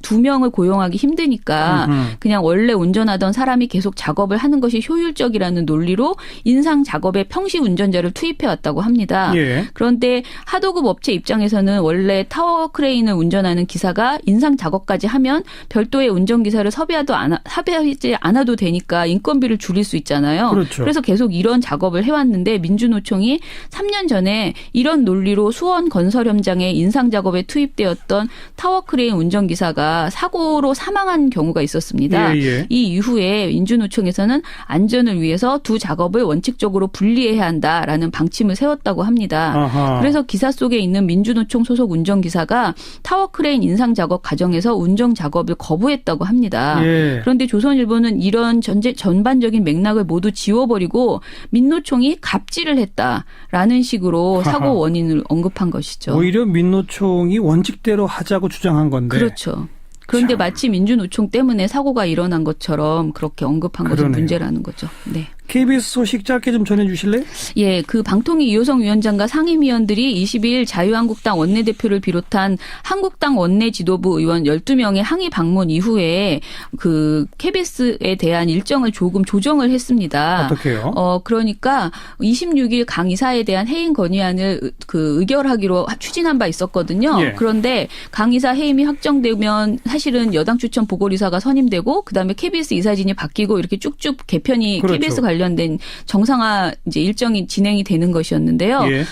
두 명을 고용하기 힘드니까 그냥 원래 운전하던 사람이 계속 작업을 하는 것이 효율적이라는 논리로 인상 작업에 평시 운전자를 투입해 왔다고 합니다. 예. 그런데 하도급 업체 입장에서는 원래 타워 크레인을 운전하는 기사가 인상 작업까지 하면 별도의 운전기사를 섭외하지 않아도 되니까 인건비를 줄일 줄일 수 있잖아요. 그렇죠. 그래서 계속 이런 작업을 해왔는데 민주노총이 3년 전에 이런 논리로 수원 건설 현장에 인상 작업에 투입되었던 타워크레인 운전기사가 사고로 사망한 경우가 있었습니다. 예. 이 이후에 민주노총에서는 안전을 위해서 두 작업을 원칙적으로 분리해야 한다라는 방침을 세웠다고 합니다. 아하. 그래서 기사 속에 있는 민주노총 소속 운전기사가 타워크레인 인상 작업 과정에서 운전 작업을 거부했다고 합니다. 예. 그런데 조선일보는 이런 전반적인 맥락을 모두 지워버리고 민노총이 갑질을 했다라는 식으로 사고 원인을 언급한 것이죠. 오히려 민노총이 원칙대로 하자고 주장한 건데. 그렇죠. 그런데 마치 민주노총 때문에 사고가 일어난 것처럼 그렇게 언급한 것이 문제라는 거죠. 네. KBS 소식 짧게 좀 전해주실래요? 예, 그 방통위 이호성 위원장과 상임위원들이 22일 자유한국당 원내대표를 비롯한 한국당 원내 지도부 의원 12명의 항의 방문 이후에 그 KBS에 대한 일정을 조금 조정을 했습니다. 어떻게요? 그러니까 26일 강 이사에 대한 해임 건의안을 그 의결하기로 추진한 바 있었거든요. 예. 그런데 강 이사 해임이 확정되면 사실은 여당 추천 보궐이사가 선임되고 그다음에 KBS 이사진이 바뀌고 이렇게 쭉쭉 개편이 그렇죠. KBS 관련된 정상화 이제 일정이 진행이 되는 것이었는데요. 예.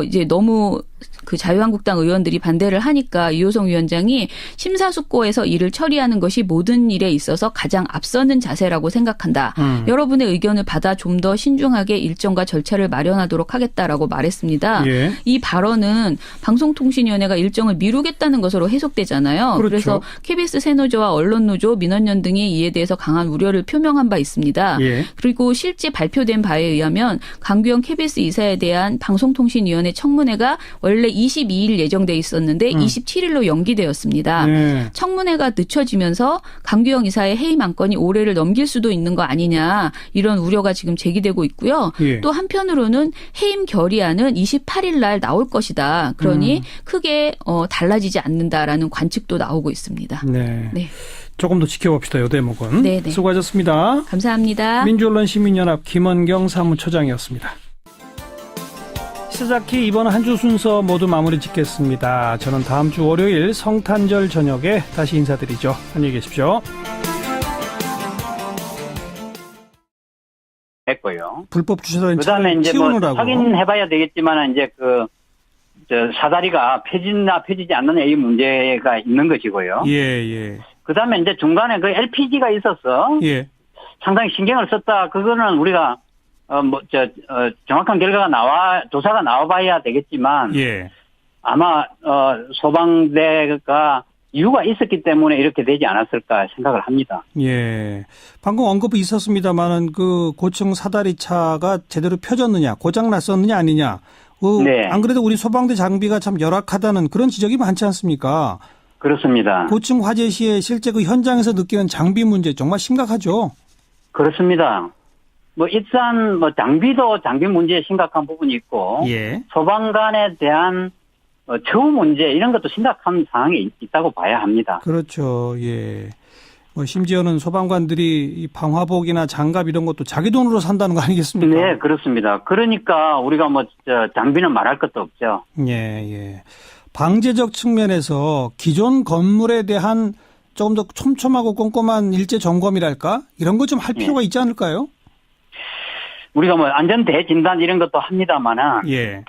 이제 너무 그 자유한국당 의원들이 반대를 하니까 이호성 위원장이 심사숙고해서 일을 처리하는 것이 모든 일에 있어서 가장 앞서는 자세라고 생각한다. 여러분의 의견을 받아 좀 더 신중하게 일정과 절차를 마련하도록 하겠다라고 말했습니다. 예. 이 발언은 방송통신위원회가 일정을 미루겠다는 것으로 해석되잖아요. 그렇죠. 그래서 KBS 새노조와 언론노조, 민원연 등이 이에 대해서 강한 우려를 표명한 바 있습니다. 예. 그리고 실제 발표된 바에 의하면 강규영 KBS 이사에 대한 방송통신위원회 청문회가 원래 22일 예정돼 있었는데 27일로 연기되었습니다. 네. 청문회가 늦춰지면서 강규영 이사의 해임 안건이 올해를 넘길 수도 있는 거 아니냐 이런 우려가 지금 제기되고 있고요. 예. 또 한편으로는 해임 결의안은 28일 날 나올 것이다. 그러니 크게 달라지지 않는다라는 관측도 나오고 있습니다. 네. 네. 조금 더 지켜봅시다. 이 대목은. 네네. 수고하셨습니다. 감사합니다. 민주언론시민연합 김원경 사무처장이었습니다. 시사자키 이번 한 주 순서 모두 마무리 짓겠습니다. 저는 다음 주 월요일 성탄절 저녁에 다시 인사드리죠. 안녕히 계십시오. 했고요. 불법 주차장 그다음에 이제 뭐 치우느라고. 확인해봐야 되겠지만 이제 사다리가 펴진다 펴지지 않는 이 문제가 있는 것이고요. 예. 그다음에 이제 중간에 그 LPG가 있었어. 예. 상당히 신경을 썼다. 그거는 우리가 정확한 결과가 조사가 나와봐야 되겠지만. 예. 아마 소방대가 이유가 있었기 때문에 이렇게 되지 않았을까 생각을 합니다. 예. 방금 언급이 있었습니다만은 그 고층 사다리 차가 제대로 펴졌느냐, 고장 났었느냐 아니냐. 네. 안 그래도 우리 소방대 장비가 참 열악하다는 그런 지적이 많지 않습니까? 그렇습니다. 고층 화재 시에 실제 그 현장에서 느끼는 장비 문제 정말 심각하죠. 그렇습니다. 일단 장비도 장비 문제에 심각한 부분이 있고, 예. 소방관에 대한 처우 문제 이런 것도 심각한 상황이 있다고 봐야 합니다. 그렇죠. 예. 심지어는 소방관들이 이 방화복이나 장갑 이런 것도 자기 돈으로 산다는 거 아니겠습니까? 네, 그렇습니다. 그러니까 우리가 장비는 말할 것도 없죠. 예. 방제적 측면에서 기존 건물에 대한 조금 더 촘촘하고 꼼꼼한 일제 점검이랄까? 이런 거 좀 할 필요가 있지 않을까요? 우리가 안전 대진단 이런 것도 합니다만은. 예.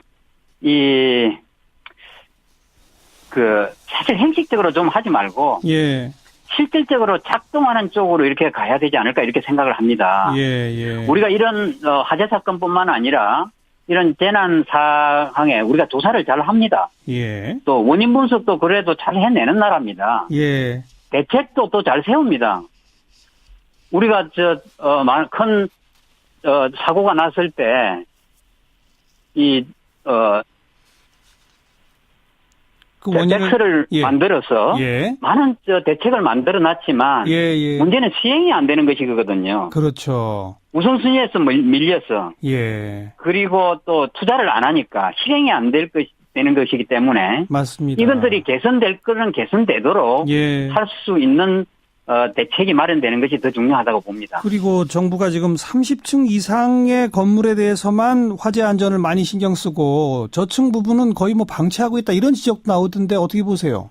사실 형식적으로 좀 하지 말고. 예. 실질적으로 작동하는 쪽으로 이렇게 가야 되지 않을까 이렇게 생각을 합니다. 예. 우리가 이런 화재 사건뿐만 아니라 이런 재난 상황에 우리가 조사를 잘 합니다. 예. 또 원인 분석도 그래도 잘 해내는 나라입니다. 예. 대책도 또 잘 세웁니다. 우리가 큰 사고가 났을 때 대책을 만들어서 많은 대책을 만들어놨지만 문제는 시행이 안 되는 것이거든요. 그렇죠. 우선순위에서 밀려서 그리고 또 투자를 안 하니까 실행이 안 되는 것이기 때문에 맞습니다. 이것들이 개선될 거는 개선되도록 할 수 있는 대책이 마련되는 것이 더 중요하다고 봅니다. 그리고 정부가 지금 30층 이상의 건물에 대해서만 화재 안전을 많이 신경 쓰고 저층 부분은 거의 방치하고 있다 이런 지적도 나오던데 어떻게 보세요?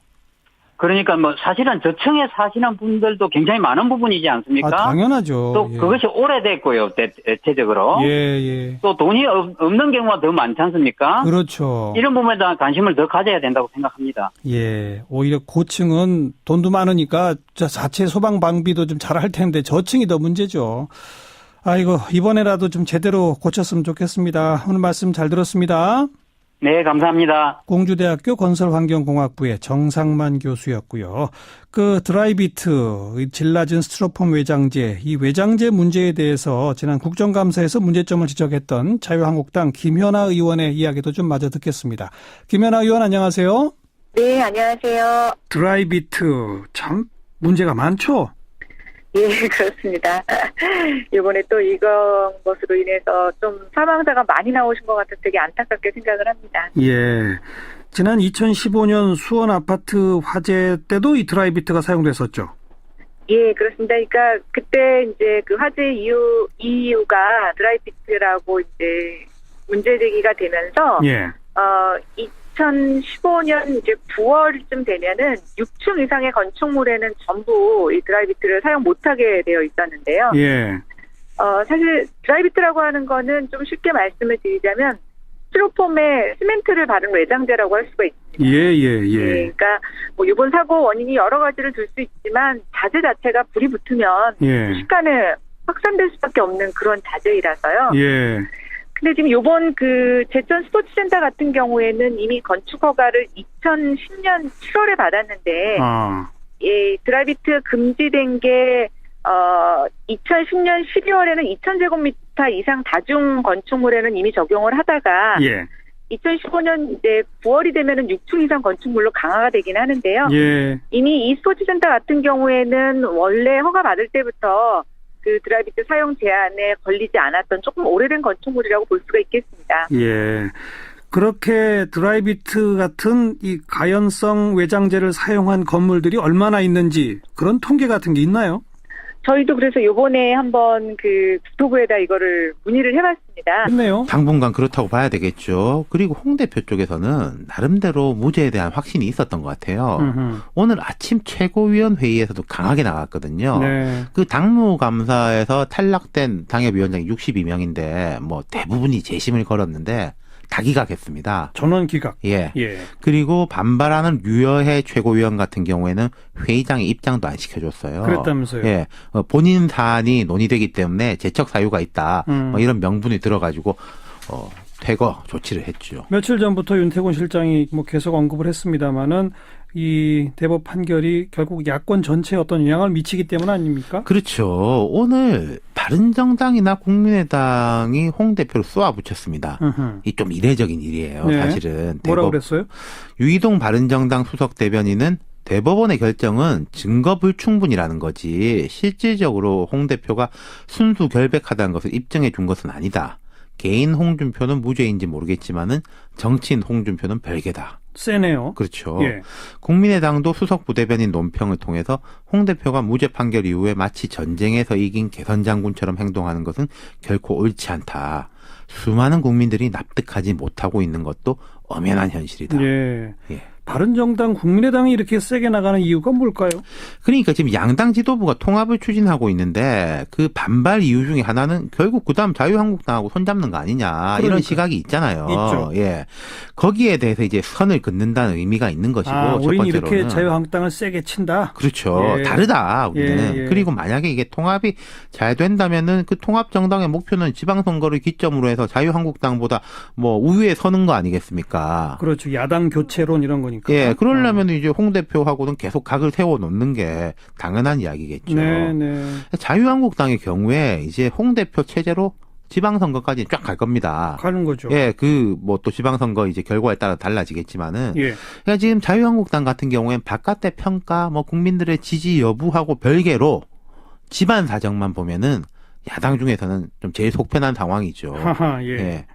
그러니까 뭐 사실은 저층에 사시는 분들도 굉장히 많은 부분이지 않습니까? 당연하죠. 또 예. 그것이 오래됐고요, 대체적으로. 예. 또 돈이 없는 경우가 더 많지 않습니까? 그렇죠. 이런 부분에 대한 관심을 더 가져야 된다고 생각합니다. 예. 오히려 고층은 돈도 많으니까 자체 소방 방비도 좀 잘할 텐데 저층이 더 문제죠. 아이고, 이번에라도 좀 제대로 고쳤으면 좋겠습니다. 오늘 말씀 잘 들었습니다. 네, 감사합니다. 공주대학교 건설환경공학부의 정상만 교수였고요. 그 드라이비트, 질 낮은 스티로폼 외장재, 이 외장재 문제에 대해서 지난 국정감사에서 문제점을 지적했던 자유한국당 김현아 의원의 이야기도 좀 마저 듣겠습니다. 김현아 의원 안녕하세요. 네, 안녕하세요. 드라이비트 참 문제가 많죠? 예, 그렇습니다. 이번에 또 이런 것으로 인해서 좀 사망자가 많이 나오신 것 같아서 되게 안타깝게 생각을 합니다. 예. 지난 2015년 수원 아파트 화재 때도 이 드라이비트가 사용됐었죠? 예, 그렇습니다. 그러니까 그때 이제 그 화재 이유가 드라이비트라고 이제 문제 제기가 되면서, 2015년 이제 9월쯤 되면은 6층 이상의 건축물에는 전부 이 드라이비트를 사용 못하게 되어 있었는데요. 예. 사실 드라이비트라고 하는 거는 좀 쉽게 말씀을 드리자면 스티로폼에 시멘트를 바른 외장재라고 할 수가 있습니다. 예. 그러니까 뭐 이번 사고 원인이 여러 가지를 둘 수 있지만 자재 자체가 불이 붙으면 순식간에 확산될 수밖에 없는 그런 자재이라서요. 예. 근데 지금 요번 그 제천 스포츠센터 같은 경우에는 이미 건축 허가를 2010년 7월에 받았는데, 예, 드라이비트 금지된 게, 2010년 12월에는 2000제곱미터 이상 다중 건축물에는 이미 적용을 하다가, 2015년 이제 9월이 되면은 6층 이상 건축물로 강화가 되긴 하는데요. 이미 이 스포츠센터 같은 경우에는 원래 허가 받을 때부터 그 드라이비트 사용 제한에 걸리지 않았던 조금 오래된 건축물이라고 볼 수가 있겠습니다. 예. 그렇게 드라이비트 같은 이 가연성 외장재를 사용한 건물들이 얼마나 있는지 그런 통계 같은 게 있나요? 저희도 그래서 요번에 한번 그 국토부에다 이거를 문의를 해봤습니다. 좋네요. 당분간 그렇다고 봐야 되겠죠. 그리고 홍 대표 쪽에서는 나름대로 무죄에 대한 확신이 있었던 것 같아요. 오늘 아침 최고위원 회의에서도 강하게 나왔거든요. 네. 그 당무감사에서 탈락된 당협위원장이 62명인데 뭐 대부분이 재심을 걸었는데 다 기각했습니다. 전원 기각. 예. 그리고 반발하는 유여해 최고위원 같은 경우에는 회의장에 입장도 안 시켜줬어요. 그랬다면서요? 예. 본인 사안이 논의되기 때문에 제척 사유가 있다. 뭐 이런 명분이 들어가지고 퇴거 조치를 했죠. 며칠 전부터 윤태곤 실장이 뭐 계속 언급을 했습니다마는 이 대법 판결이 결국 야권 전체에 어떤 영향을 미치기 때문 아닙니까? 그렇죠. 오늘 바른정당이나 국민의당이 홍 대표를 쏘아붙였습니다. 이 좀 이례적인 일이에요. 네. 사실은. 뭐라고 그랬어요? 유이동 바른정당 수석 대변인은 대법원의 결정은 증거 불충분이라는 거지 실질적으로 홍 대표가 순수 결백하다는 것을 입증해 준 것은 아니다. 개인 홍준표는 무죄인지 모르겠지만은 정치인 홍준표는 별개다. 세네요. 그렇죠. 예. 국민의당도 수석 부대변인 논평을 통해서 홍 대표가 무죄 판결 이후에 마치 전쟁에서 이긴 개선 장군처럼 행동하는 것은 결코 옳지 않다. 수많은 국민들이 납득하지 못하고 있는 것도 엄연한 현실이다. 예. 바른정당, 국민의당이 이렇게 세게 나가는 이유가 뭘까요? 그러니까 지금 양당 지도부가 통합을 추진하고 있는데 그 반발 이유 중에 하나는 결국 그다음 자유한국당하고 손잡는 거 아니냐 이런 시각이 있잖아요. 있죠. 예, 거기에 대해서 이제 선을 긋는다는 의미가 있는 것이고 첫 우린 번째로는 이렇게 자유한국당을 세게 친다. 그렇죠. 예. 다르다 우리는. 예. 그리고 만약에 이게 통합이 잘 된다면은 그 통합 정당의 목표는 지방선거를 기점으로 해서 자유한국당보다 뭐 우위에 서는 거 아니겠습니까? 그렇죠. 야당 교체론 이런 거니까. 예, 그러려면 이제 홍 대표하고는 계속 각을 세워 놓는 게 당연한 이야기겠죠. 네. 자유한국당의 경우에 이제 홍 대표 체제로 지방선거까지 쫙 갈 겁니다. 가는 거죠. 예, 그 뭐 또 지방선거 이제 결과에 따라 달라지겠지만은. 예. 그러니까 지금 자유한국당 같은 경우엔 바깥의 평가, 뭐 국민들의 지지 여부하고 별개로 집안 사정만 보면은 야당 중에서는 좀 제일 속편한 상황이죠. 예.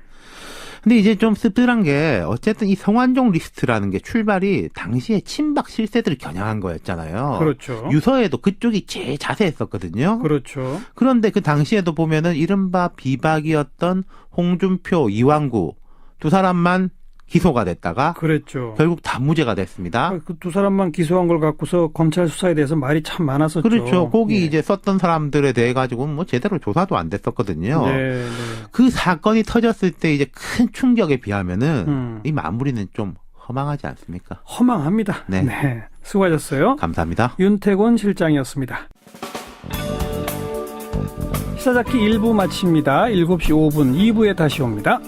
근데 이제 좀 씁쓸한 게 어쨌든 이 성완종 리스트라는 게 출발이 당시에 친박 실세들을 겨냥한 거였잖아요. 그렇죠. 유서에도 그쪽이 제일 자세했었거든요. 그렇죠. 그런데 그 당시에도 보면은 이른바 비박이었던 홍준표, 이완구 두 사람만 기소가 됐다가 그랬죠. 결국 다 무죄가 됐습니다. 그 두 사람만 기소한 걸 갖고서 검찰 수사에 대해서 말이 참 많았었죠. 그렇죠. 거기 예. 이제 썼던 사람들에 대해 가지고 뭐 제대로 조사도 안 됐었거든요. 네, 네. 그 사건이 터졌을 때 이제 큰 충격에 비하면은 이 마무리는 좀 허망하지 않습니까? 허망합니다. 네. 네. 수고하셨어요. 감사합니다. 윤태곤 실장이었습니다. 시사잡기 1부 마칩니다. 7시 5분 2부에 다시 옵니다.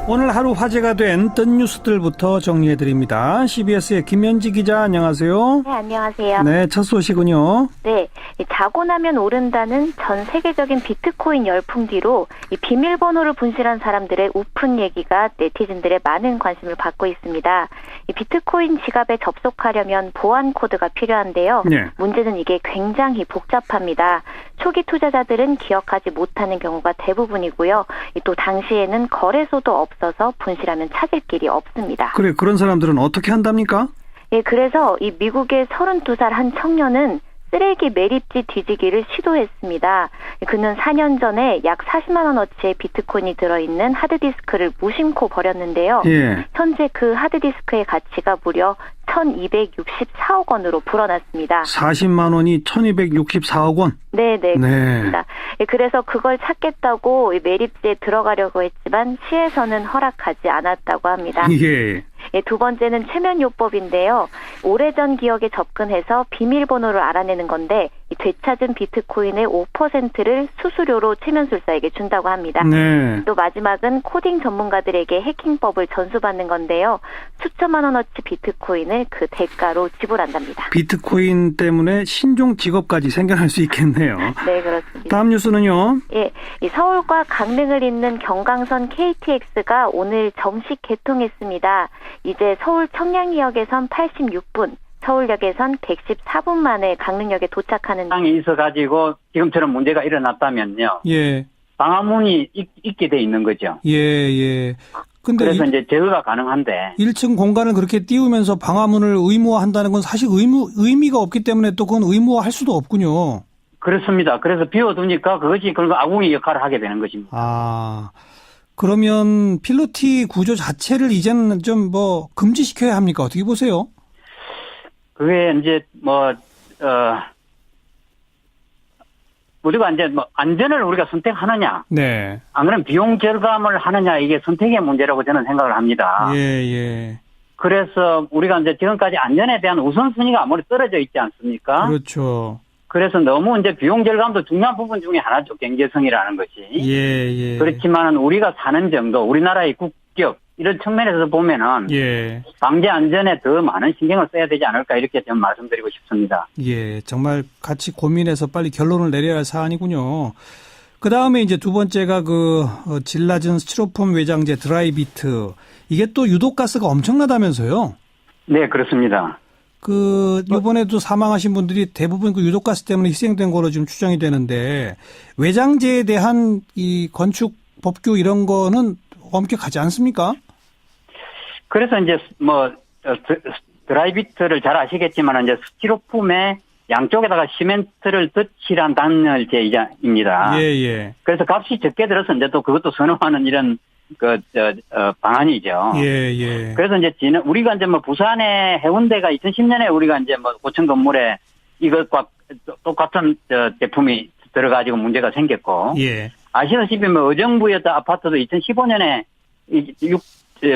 오늘 하루 화제가 된 뜬 뉴스들부터 정리해드립니다. CBS의 김현지 기자 안녕하세요. 네, 안녕하세요. 네, 첫 소식은요. 네, 자고 나면 오른다는 전 세계적인 비트코인 열풍 뒤로 이 비밀번호를 분실한 사람들의 우픈 얘기가 네티즌들의 많은 관심을 받고 있습니다. 이 비트코인 지갑에 접속하려면 보안 코드가 필요한데요. 네. 문제는 이게 굉장히 복잡합니다. 초기 투자자들은 기억하지 못하는 경우가 대부분이고요. 또 당시에는 거래소도 없어서 분실하면 찾을 길이 없습니다. 그래, 그런 사람들은 어떻게 한답니까? 예, 그래서 이 미국의 32살 한 청년은 쓰레기 매립지 뒤지기를 시도했습니다. 그는 4년 전에 약 40만 원어치의 비트코인이 들어있는 하드디스크를 무심코 버렸는데요. 예. 현재 그 하드디스크의 가치가 무려 1264억 원으로 불어났습니다. 40만 원이 1264억 원? 네네. 네. 그렇습니다. 그래서 그걸 찾겠다고 매립지에 들어가려고 했지만 시에서는 허락하지 않았다고 합니다. 예. 두 번째는 최면요법인데요. 오래전 기억에 접근해서 비밀번호를 알아내는 건데 되찾은 비트코인의 5%를 수수료로 최면술사에게 준다고 합니다. 네. 또 마지막은 코딩 전문가들에게 해킹법을 전수받는 건데요. 수천만 원어치 비트코인을 그 대가로 지불한답니다. 비트코인 때문에 신종 직업까지 생겨날 수 있겠네요. 네, 그렇습니다. 다음 뉴스는요. 예, 이 서울과 강릉을 잇는 경강선 KTX가 오늘 정식 개통했습니다. 이제 서울 청량리역에선 86분, 서울역에선 114분 만에 강릉역에 도착하는 상황이 있어가지고 지금처럼 문제가 일어났다면요. 예. 방화문이 있게 돼 있는 거죠. 예. 근데 그래서 이제 제어가 가능한데 1층 공간을 그렇게 띄우면서 방화문을 의무화한다는 건 사실 의미가 없기 때문에 또 그건 의무화할 수도 없군요. 그렇습니다. 그래서 비워두니까 그것이 그런 아궁이 역할을 하게 되는 것입니다. 아, 그러면 필로티 구조 자체를 이제는 좀 금지시켜야 합니까? 어떻게 보세요? 그게 이제 우리가 이제 안전을 우리가 선택하느냐, 네. 안 그러면 비용 절감을 하느냐, 이게 선택의 문제라고 저는 생각을 합니다. 예. 그래서 우리가 이제 지금까지 안전에 대한 우선순위가 아무리 떨어져 있지 않습니까? 그렇죠. 그래서 너무 이제 비용 절감도 중요한 부분 중에 하나죠. 경제성이라는 것이. 예. 그렇지만 우리가 사는 정도, 우리나라의 국격, 이런 측면에서 보면은 예. 방제 안전에 더 많은 신경을 써야 되지 않을까 이렇게 좀 말씀드리고 싶습니다. 예, 정말 같이 고민해서 빨리 결론을 내려야 할 사안이군요. 그 다음에 이제 두 번째가 질 낮은 스티로폼 외장재 드라이비트. 이게 또 유독가스가 엄청나다면서요? 네, 그렇습니다. 이번에도 사망하신 분들이 대부분 그 유독가스 때문에 희생된 거로 지금 추정이 되는데, 외장재에 대한 이 건축 법규 이런 거는 엄격하지 않습니까? 그래서 이제 드라이비트를 잘 아시겠지만 이제 스티로폼에 양쪽에다가 시멘트를 덧칠한 단열재입니다. 예. 그래서 값이 적게 들어서 이제 또 그것도 선호하는 이런 방안이죠. 예. 그래서 이제 우리가 이제 부산의 해운대가 2010년에 우리가 이제 고층 건물에 이것과 똑같은 제품이 들어가지고 문제가 생겼고. 예. 아시다시피 의정부였던 아파트도 2015년에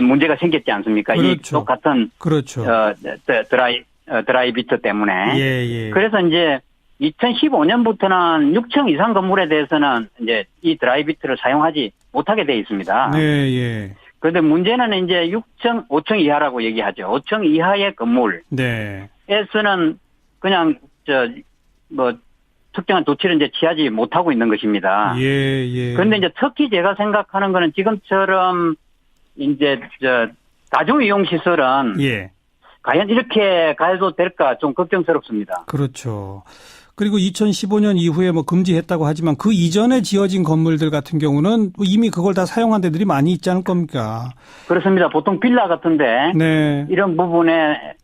문제가 생겼지 않습니까? 그렇죠. 이 똑같은 그렇죠. 드라이비트 때문에. 예. 그래서 이제 2015년부터는 6층 이상 건물에 대해서는 이제 이 드라이비트를 사용하지 못하게 돼 있습니다. 네. 그런데 문제는 이제 6층, 5층 이하라고 얘기하죠. 5층 이하의 건물에서는 그냥 특정한 조치를 이제 취하지 못하고 있는 것입니다. 예. 그런데 이제 특히 제가 생각하는 거는 지금처럼 이제 다중이용 시설은 과연 이렇게 가해도 될까 좀 걱정스럽습니다. 그렇죠. 그리고 2015년 이후에 금지했다고 하지만 그 이전에 지어진 건물들 같은 경우는 이미 그걸 다 사용한 데들이 많이 있지 않을 겁니까? 그렇습니다. 보통 빌라 같은데 이런 부분에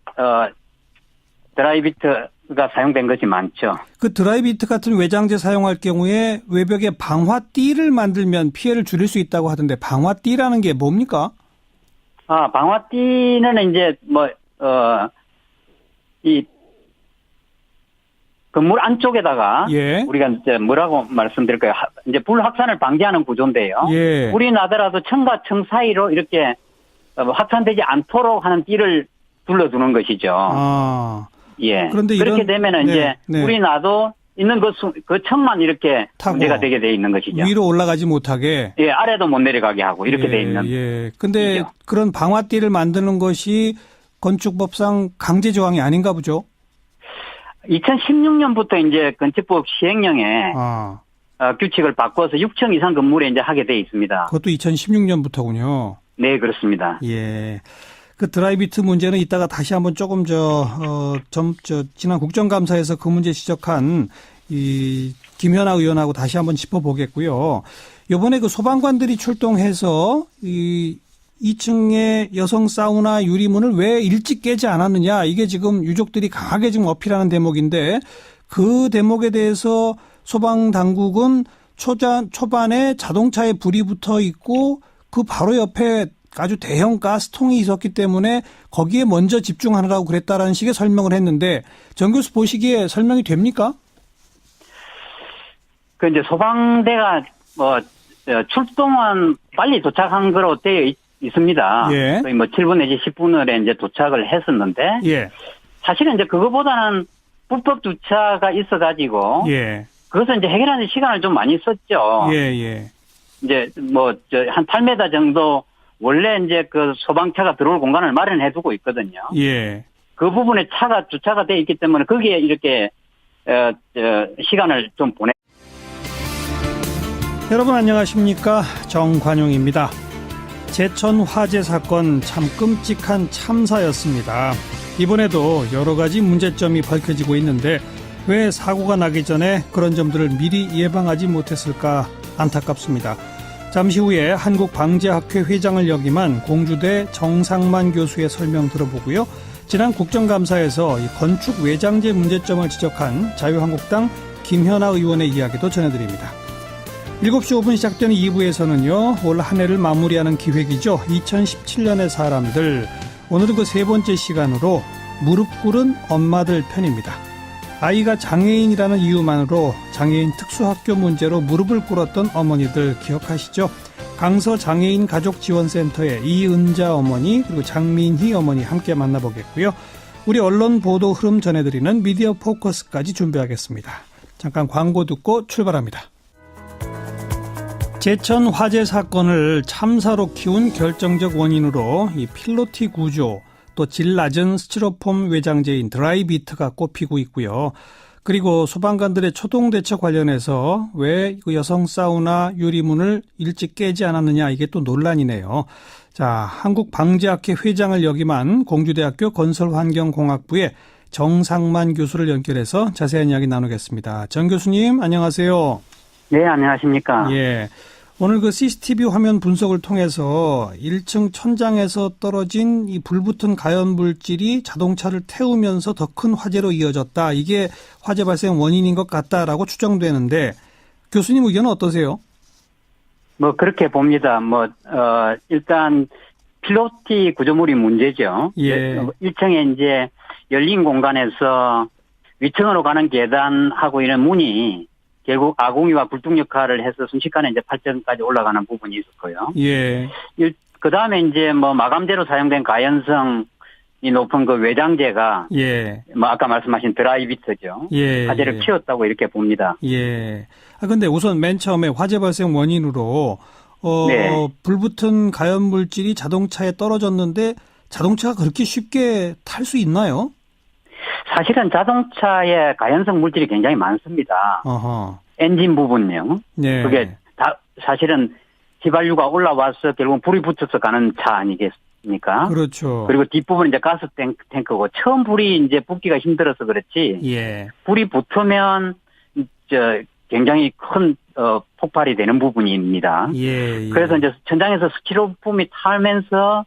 드라이비트 사용된 것이 많죠. 그 드라이비트 같은 외장재 사용할 경우에 외벽에 방화띠를 만들면 피해를 줄일 수 있다고 하던데 방화띠라는 게 뭡니까? 방화띠는 이제 이 건물 안쪽에다가 우리가 이제 뭐라고 말씀드릴까요? 이제 불 확산을 방지하는 구조인데요. 불이 나더라도 층과 층 사이로 이렇게 확산되지 않도록 하는 띠를 둘러두는 것이죠. 그런데 그렇게 되면은 이제 불이 나도 있는 그 층만 이렇게 문제가 되게 돼 있는 것이죠. 위로 올라가지 못하게. 아래도 못 내려가게 하고 이렇게 돼 있는. 근데 그런 방화띠를 만드는 것이 건축법상 강제 조항이 아닌가 보죠? 2016년부터 이제 건축법 시행령에 규칙을 바꿔서 6층 이상 건물에 이제 하게 돼 있습니다. 그것도 2016년부터군요. 네, 그렇습니다. 그 드라이비트 문제는 이따가 다시 한번 조금 지난 국정감사에서 그 문제 지적한 이 김현아 의원하고 다시 한번 짚어보겠고요. 이번에 그 소방관들이 출동해서 2층의 여성 사우나 유리문을 왜 일찍 깨지 않았느냐, 이게 지금 유족들이 강하게 지금 어필하는 대목인데, 그 대목에 대해서 소방 당국은 초반에 자동차에 불이 붙어 있고 그 바로 옆에 아주 대형 가스통이 있었기 때문에 거기에 먼저 집중하느라고 그랬다라는 식의 설명을 했는데, 정 교수 보시기에 설명이 됩니까? 그 이제 소방대가 출동한 빨리 도착한 거로 되어 있습니다. 거의 7분 내지 10분에 이제 도착을 했었는데, 사실은 이제 그거보다는 불법 주차가 있어가지고, 그것을 이제 해결하는 시간을 좀 많이 썼죠. 이제 한 8m 정도 원래 이제 그 소방차가 들어올 공간을 마련해 두고 있거든요. 그 부분에 차가 주차가 돼 있기 때문에 거기에 이렇게 시간을 좀 보내. 여러분 안녕하십니까? 정관용입니다. 제천 화재 사건 참 끔찍한 참사였습니다. 이번에도 여러 가지 문제점이 밝혀지고 있는데 왜 사고가 나기 전에 그런 점들을 미리 예방하지 못했을까 안타깝습니다. 잠시 후에 한국방재학회 회장을 역임한 공주대 정상만 교수의 설명 들어보고요. 지난 국정감사에서 이 건축 외장재 문제점을 지적한 자유한국당 김현아 의원의 이야기도 전해드립니다. 7시 5분 시작되는 2부에서는요. 올 한 해를 마무리하는 기획이죠. 2017년의 사람들. 오늘은 그 세 번째 시간으로 무릎 꿇은 엄마들 편입니다. 아이가 장애인이라는 이유만으로 장애인 특수학교 문제로 무릎을 꿇었던 어머니들 기억하시죠? 강서장애인 가족지원센터의 이은자 어머니 그리고 장민희 어머니 함께 만나보겠고요. 우리 언론 보도 흐름 전해드리는 미디어 포커스까지 준비하겠습니다. 잠깐 광고 듣고 출발합니다. 제천 화재 사건을 참사로 키운 결정적 원인으로 이 필로티 구조 또 질 낮은 스티로폼 외장재인 드라이비트가 꼽히고 있고요. 그리고 소방관들의 초동 대처 관련해서 왜 여성 사우나 유리문을 일찍 깨지 않았느냐, 이게 또 논란이네요. 자, 한국방재학회 회장을 역임한 공주대학교 건설환경공학부의 정상만 교수를 연결해서 자세한 이야기 나누겠습니다. 정 교수님 안녕하세요. 네, 안녕하십니까. 오늘 그 CCTV 화면 분석을 통해서 1층 천장에서 떨어진 이 불붙은 가연 물질이 자동차를 태우면서 더 큰 화재로 이어졌다. 이게 화재 발생 원인인 것 같다라고 추정되는데 교수님 의견은 어떠세요? 그렇게 봅니다. 일단 필로티 구조물이 문제죠. 1층에 이제 열린 공간에서 위층으로 가는 계단하고 이런 문이 결국 아궁이와 굴뚝 역할을 해서 순식간에 이제 8층까지 올라가는 부분이 있었고요. 그 다음에 이제 마감재로 사용된 가연성이 높은 그 외장재가 아까 말씀하신 드라이비트죠. 화재를 키웠다고 이렇게 봅니다. 근데 우선 맨 처음에 화재 발생 원인으로 불붙은 가연 물질이 자동차에 떨어졌는데 자동차가 그렇게 쉽게 탈 수 있나요? 사실은 자동차에 가연성 물질이 굉장히 많습니다. 엔진 부분요. 그게 다 사실은 휘발유가 올라와서 결국 불이 붙어서 가는 차 아니겠습니까? 그렇죠. 그리고 뒷부분은 이제 가스 탱크고 처음 불이 이제 붙기가 힘들어서 그렇지. 불이 붙으면 굉장히 큰 폭발이 되는 부분입니다. 그래서 이제 천장에서 스티로폼이 타면서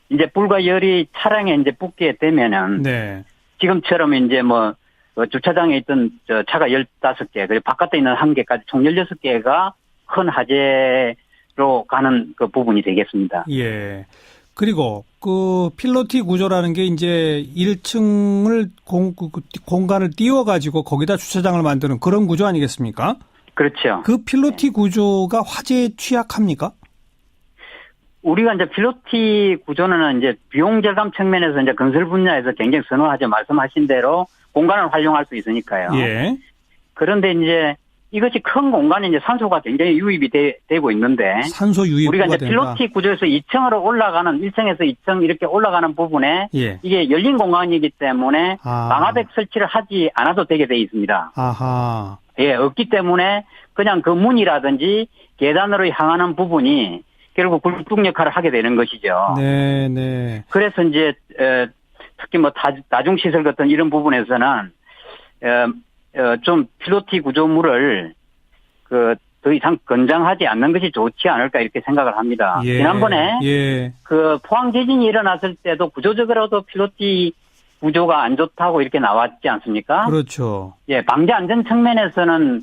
이제 불과 열이 차량에 이제 붙게 되면은 지금처럼 이제 그 주차장에 있던 차가 15개, 그리고 바깥에 있는 1개까지 총 16개가 큰 화재로 가는 그 부분이 되겠습니다. 예. 그리고 그 필로티 구조라는 게 이제 1층을 공간을 띄워가지고 거기다 주차장을 만드는 그런 구조 아니겠습니까? 그렇죠. 그 필로티 구조가 화재에 취약합니까? 우리가 이제 필로티 구조는 이제 비용 절감 측면에서 이제 건설 분야에서 굉장히 선호하죠. 말씀하신 대로 공간을 활용할 수 있으니까요. 예. 그런데 이제 이것이 큰 공간에 이제 산소가 굉장히 유입이 되고 있는데. 산소 유입. 우리가 이제 필로티 구조에서 2층으로 올라가는 1층에서 2층 이렇게 올라가는 부분에. 예. 이게 열린 공간이기 때문에. 방화벽 설치를 하지 않아도 되게 돼 있습니다. 아하. 예, 없기 때문에 그냥 그 문이라든지 계단으로 향하는 부분이 결국 굴뚝 역할을 하게 되는 것이죠. 네, 네. 그래서 이제 특히 뭐 다중시설 같은 이런 부분에서는 좀 필로티 구조물을 더 이상 건장하지 않는 것이 좋지 않을까 이렇게 생각을 합니다. 예, 지난번에 예. 그 포항 지진이 일어났을 때도 구조적으로도 필로티 구조가 안 좋다고 이렇게 나왔지 않습니까? 그렇죠. 예, 방재 안전 측면에서는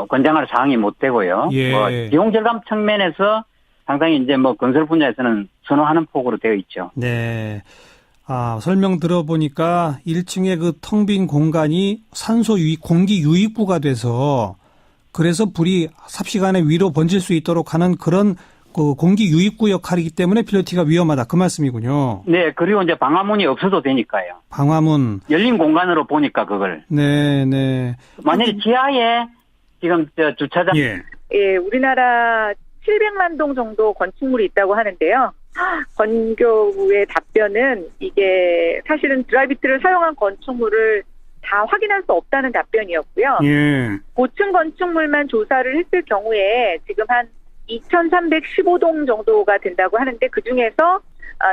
권장할 사항이 못 되고요. 예. 뭐 비용 절감 측면에서 상당히 이제 뭐 건설 분야에서는 선호하는 폭으로 되어 있죠. 네. 설명 들어보니까 1층의 그 텅 빈 공간이 산소 유입, 공기 유입구가 돼서 그래서 불이 삽시간에 위로 번질 수 있도록 하는 그런 그 공기 유입구 역할이기 때문에 필로티가 위험하다. 그 말씀이군요. 네. 그리고 이제 방화문이 없어도 되니까요. 방화문. 열린 공간으로 보니까 그걸. 네, 네. 만약에 지하에 지금 주차장. 예. 예, 우리나라 700만 동 정도 건축물이 있다고 하는데요. 건교부의 답변은 이게 사실은 드라이비트를 사용한 건축물을 다 확인할 수 없다는 답변이었고요. 예. 고층 건축물만 조사를 했을 경우에 지금 한 2,315동 정도가 된다고 하는데 그중에서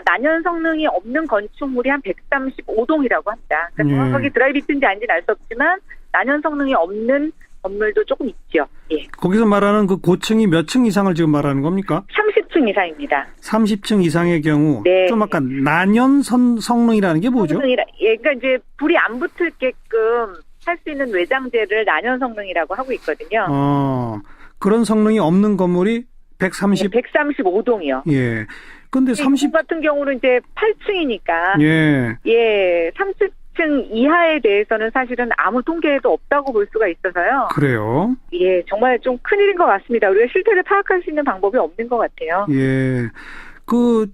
난연 성능이 없는 건축물이 한 135동이라고 합니다. 그러니까 정확하게 드라이비트인지 아닌지는 알 수 없지만 난연 성능이 없는 건물도 조금 있죠. 예. 거기서 말하는 그 고층이 몇 층 이상을 지금 말하는 겁니까? 30층 이상입니다. 30층 이상의 경우. 네. 좀 아까 난연 성능이라는 게 뭐죠? 예, 그러니까 이제 불이 안 붙을게끔 할 수 있는 외장재를 난연 성능이라고 하고 있거든요. 그런 성능이 없는 건물이 135동이요. 예. 근데 30 같은 경우는 이제 8층이니까. 예. 예, 30층 이하에 대해서는 사실은 아무 통계도 없다고 볼 수가 있어서요. 그래요? 예, 정말 좀 큰일인 것 같습니다. 우리가 실태를 파악할 수 있는 방법이 없는 것 같아요. 예.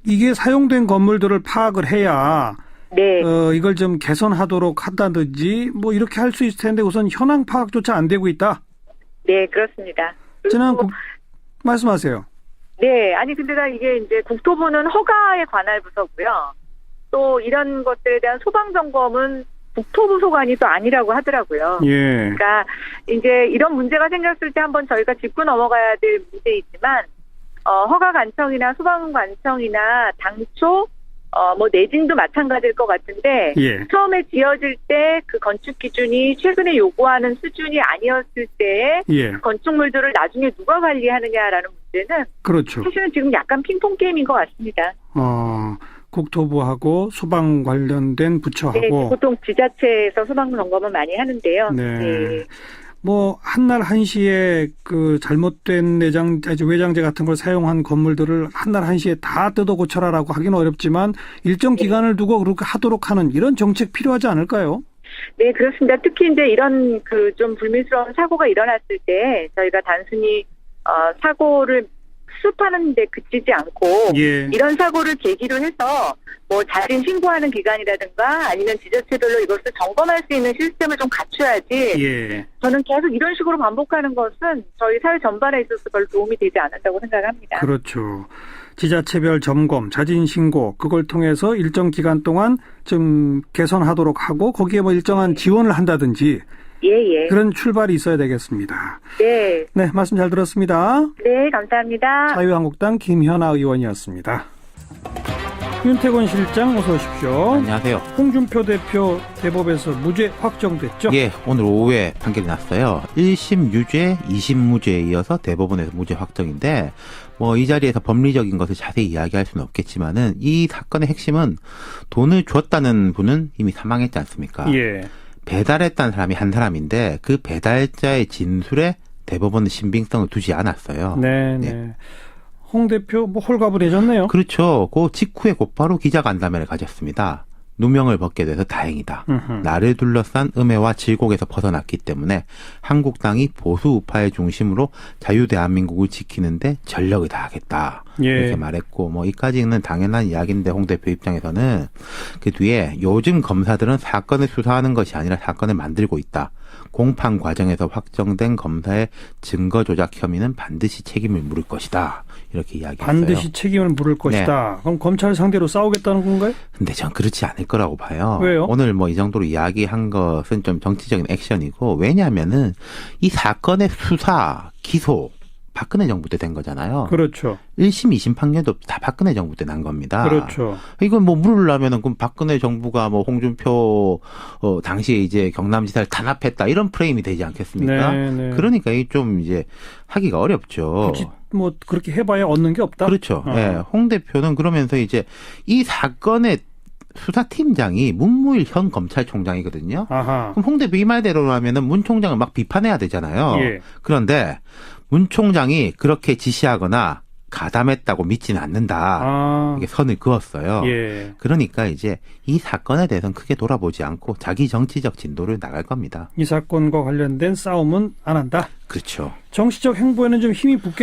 이게 사용된 건물들을 파악을 해야 네. 이걸 좀 개선하도록 한다든지 뭐 이렇게 할 수 있을 텐데 우선 현황 파악조차 안 되고 있다. 네, 그렇습니다. 말씀하세요. 네, 아니 근데 이게 이제 국토부는 허가에 관할 부서고요. 또 이런 것들에 대한 소방 점검은 국토부 소관이 또 아니라고 하더라고요. 예. 그러니까 이제 이런 문제가 생겼을 때 한번 저희가 짚고 넘어가야 될 문제이지만 허가 관청이나 소방 관청이나 당초 뭐 내진도 마찬가지일 것 같은데 예. 처음에 지어질 때 그 건축 기준이 최근에 요구하는 수준이 아니었을 때 예. 건축물들을 나중에 누가 관리하느냐라는 문제는 그렇죠. 사실은 지금 약간 핑퐁 게임인 것 같습니다. 국토부하고 소방 관련된 부처하고. 네, 보통 지자체에서 소방 점검은 많이 하는데요. 네. 네. 뭐 한날 한시에 그 잘못된 외장재 같은 걸 사용한 건물들을 한날 한시에 다 뜯어 고쳐라라고 하기는 어렵지만 일정 기간을 두고 그렇게 하도록 하는 이런 정책 필요하지 않을까요? 네, 그렇습니다. 특히 이제 이런 그 좀 불미스러운 사고가 일어났을 때 저희가 단순히 사고를 수습하는 데 그치지 않고 예. 이런 사고를 계기로 해서 뭐 자진 신고하는 기간이라든가 아니면 지자체별로 이것을 점검할 수 있는 시스템을 좀 갖춰야지 예. 저는 계속 이런 식으로 반복하는 것은 저희 사회 전반에 있어서 별로 도움이 되지 않는다고 생각합니다. 그렇죠. 지자체별 점검, 자진 신고 그걸 통해서 일정 기간 동안 좀 개선하도록 하고 거기에 뭐 일정한 지원을 한다든지 예. 그런 출발이 있어야 되겠습니다. 네. 네, 말씀 잘 들었습니다. 네, 감사합니다. 자유한국당 김현아 의원이었습니다. 윤태곤 실장 어서 오십시오. 안녕하세요. 홍준표 대표 대법에서 무죄 확정됐죠? 예, 오늘 오후에 판결이 났어요. 1심 유죄, 2심 무죄에 이어서 대법원에서 무죄 확정인데 뭐 이 자리에서 법리적인 것을 자세히 이야기할 수는 없겠지만은 이 사건의 핵심은 돈을 줬다는 분은 이미 사망했지 않습니까? 예. 배달했다는 사람이 한 사람인데 그 배달자의 진술에 대법원은 신빙성을 두지 않았어요. 네. 홍 대표 뭐 홀가분해졌네요. 그렇죠. 그 직후에 곧바로 기자간담회를 가졌습니다. 누명을 벗게 돼서 다행이다. 나를 둘러싼 음해와 질곡에서 벗어났기 때문에 한국당이 보수 우파의 중심으로 자유대한민국을 지키는데 전력을 다하겠다. 이렇게 말했고 뭐 이까지는 당연한 이야기인데 홍 대표 입장에서는 그 뒤에 요즘 검사들은 사건을 수사하는 것이 아니라 사건을 만들고 있다. 공판 과정에서 확정된 검사의 증거 조작 혐의는 반드시 책임을 물을 것이다. 이렇게 이야기했어요. 반드시 책임을 물을 것이다. 네. 그럼 검찰 상대로 싸우겠다는 건가요? 근데 전 그렇지 않을 거라고 봐요. 왜요? 오늘 뭐 이 정도로 이야기한 것은 좀 정치적인 액션이고 왜냐하면은 이 사건의 수사, 기소 박근혜 정부 때 된 거잖아요. 그렇죠. 1심, 2심 판결도 다 박근혜 정부 때 난 겁니다. 그렇죠. 이건 뭐 물으려면은 그럼 박근혜 정부가 뭐 홍준표 당시에 이제 경남지사를 탄압했다 이런 프레임이 되지 않겠습니까? 네. 그러니까 이 좀 이제 하기가 어렵죠. 굳이 뭐 그렇게 해봐야 얻는 게 없다. 그렇죠. 네. 홍 대표는 그러면서 이제 이 사건의 수사팀장이 문무일 현 검찰총장이거든요. 아하. 그럼 홍 대표 이 말대로 하면은 문 총장을 막 비판해야 되잖아요. 예. 그런데 문 총장이 그렇게 지시하거나 가담했다고 믿지는 않는다. 이게 선을 그었어요. 예. 그러니까 이제 이 사건에 대해서는 크게 돌아보지 않고 자기 정치적 진도를 나갈 겁니다. 이 사건과 관련된 싸움은 안 한다. 그렇죠. 정치적 행보에는 좀 힘이 붙게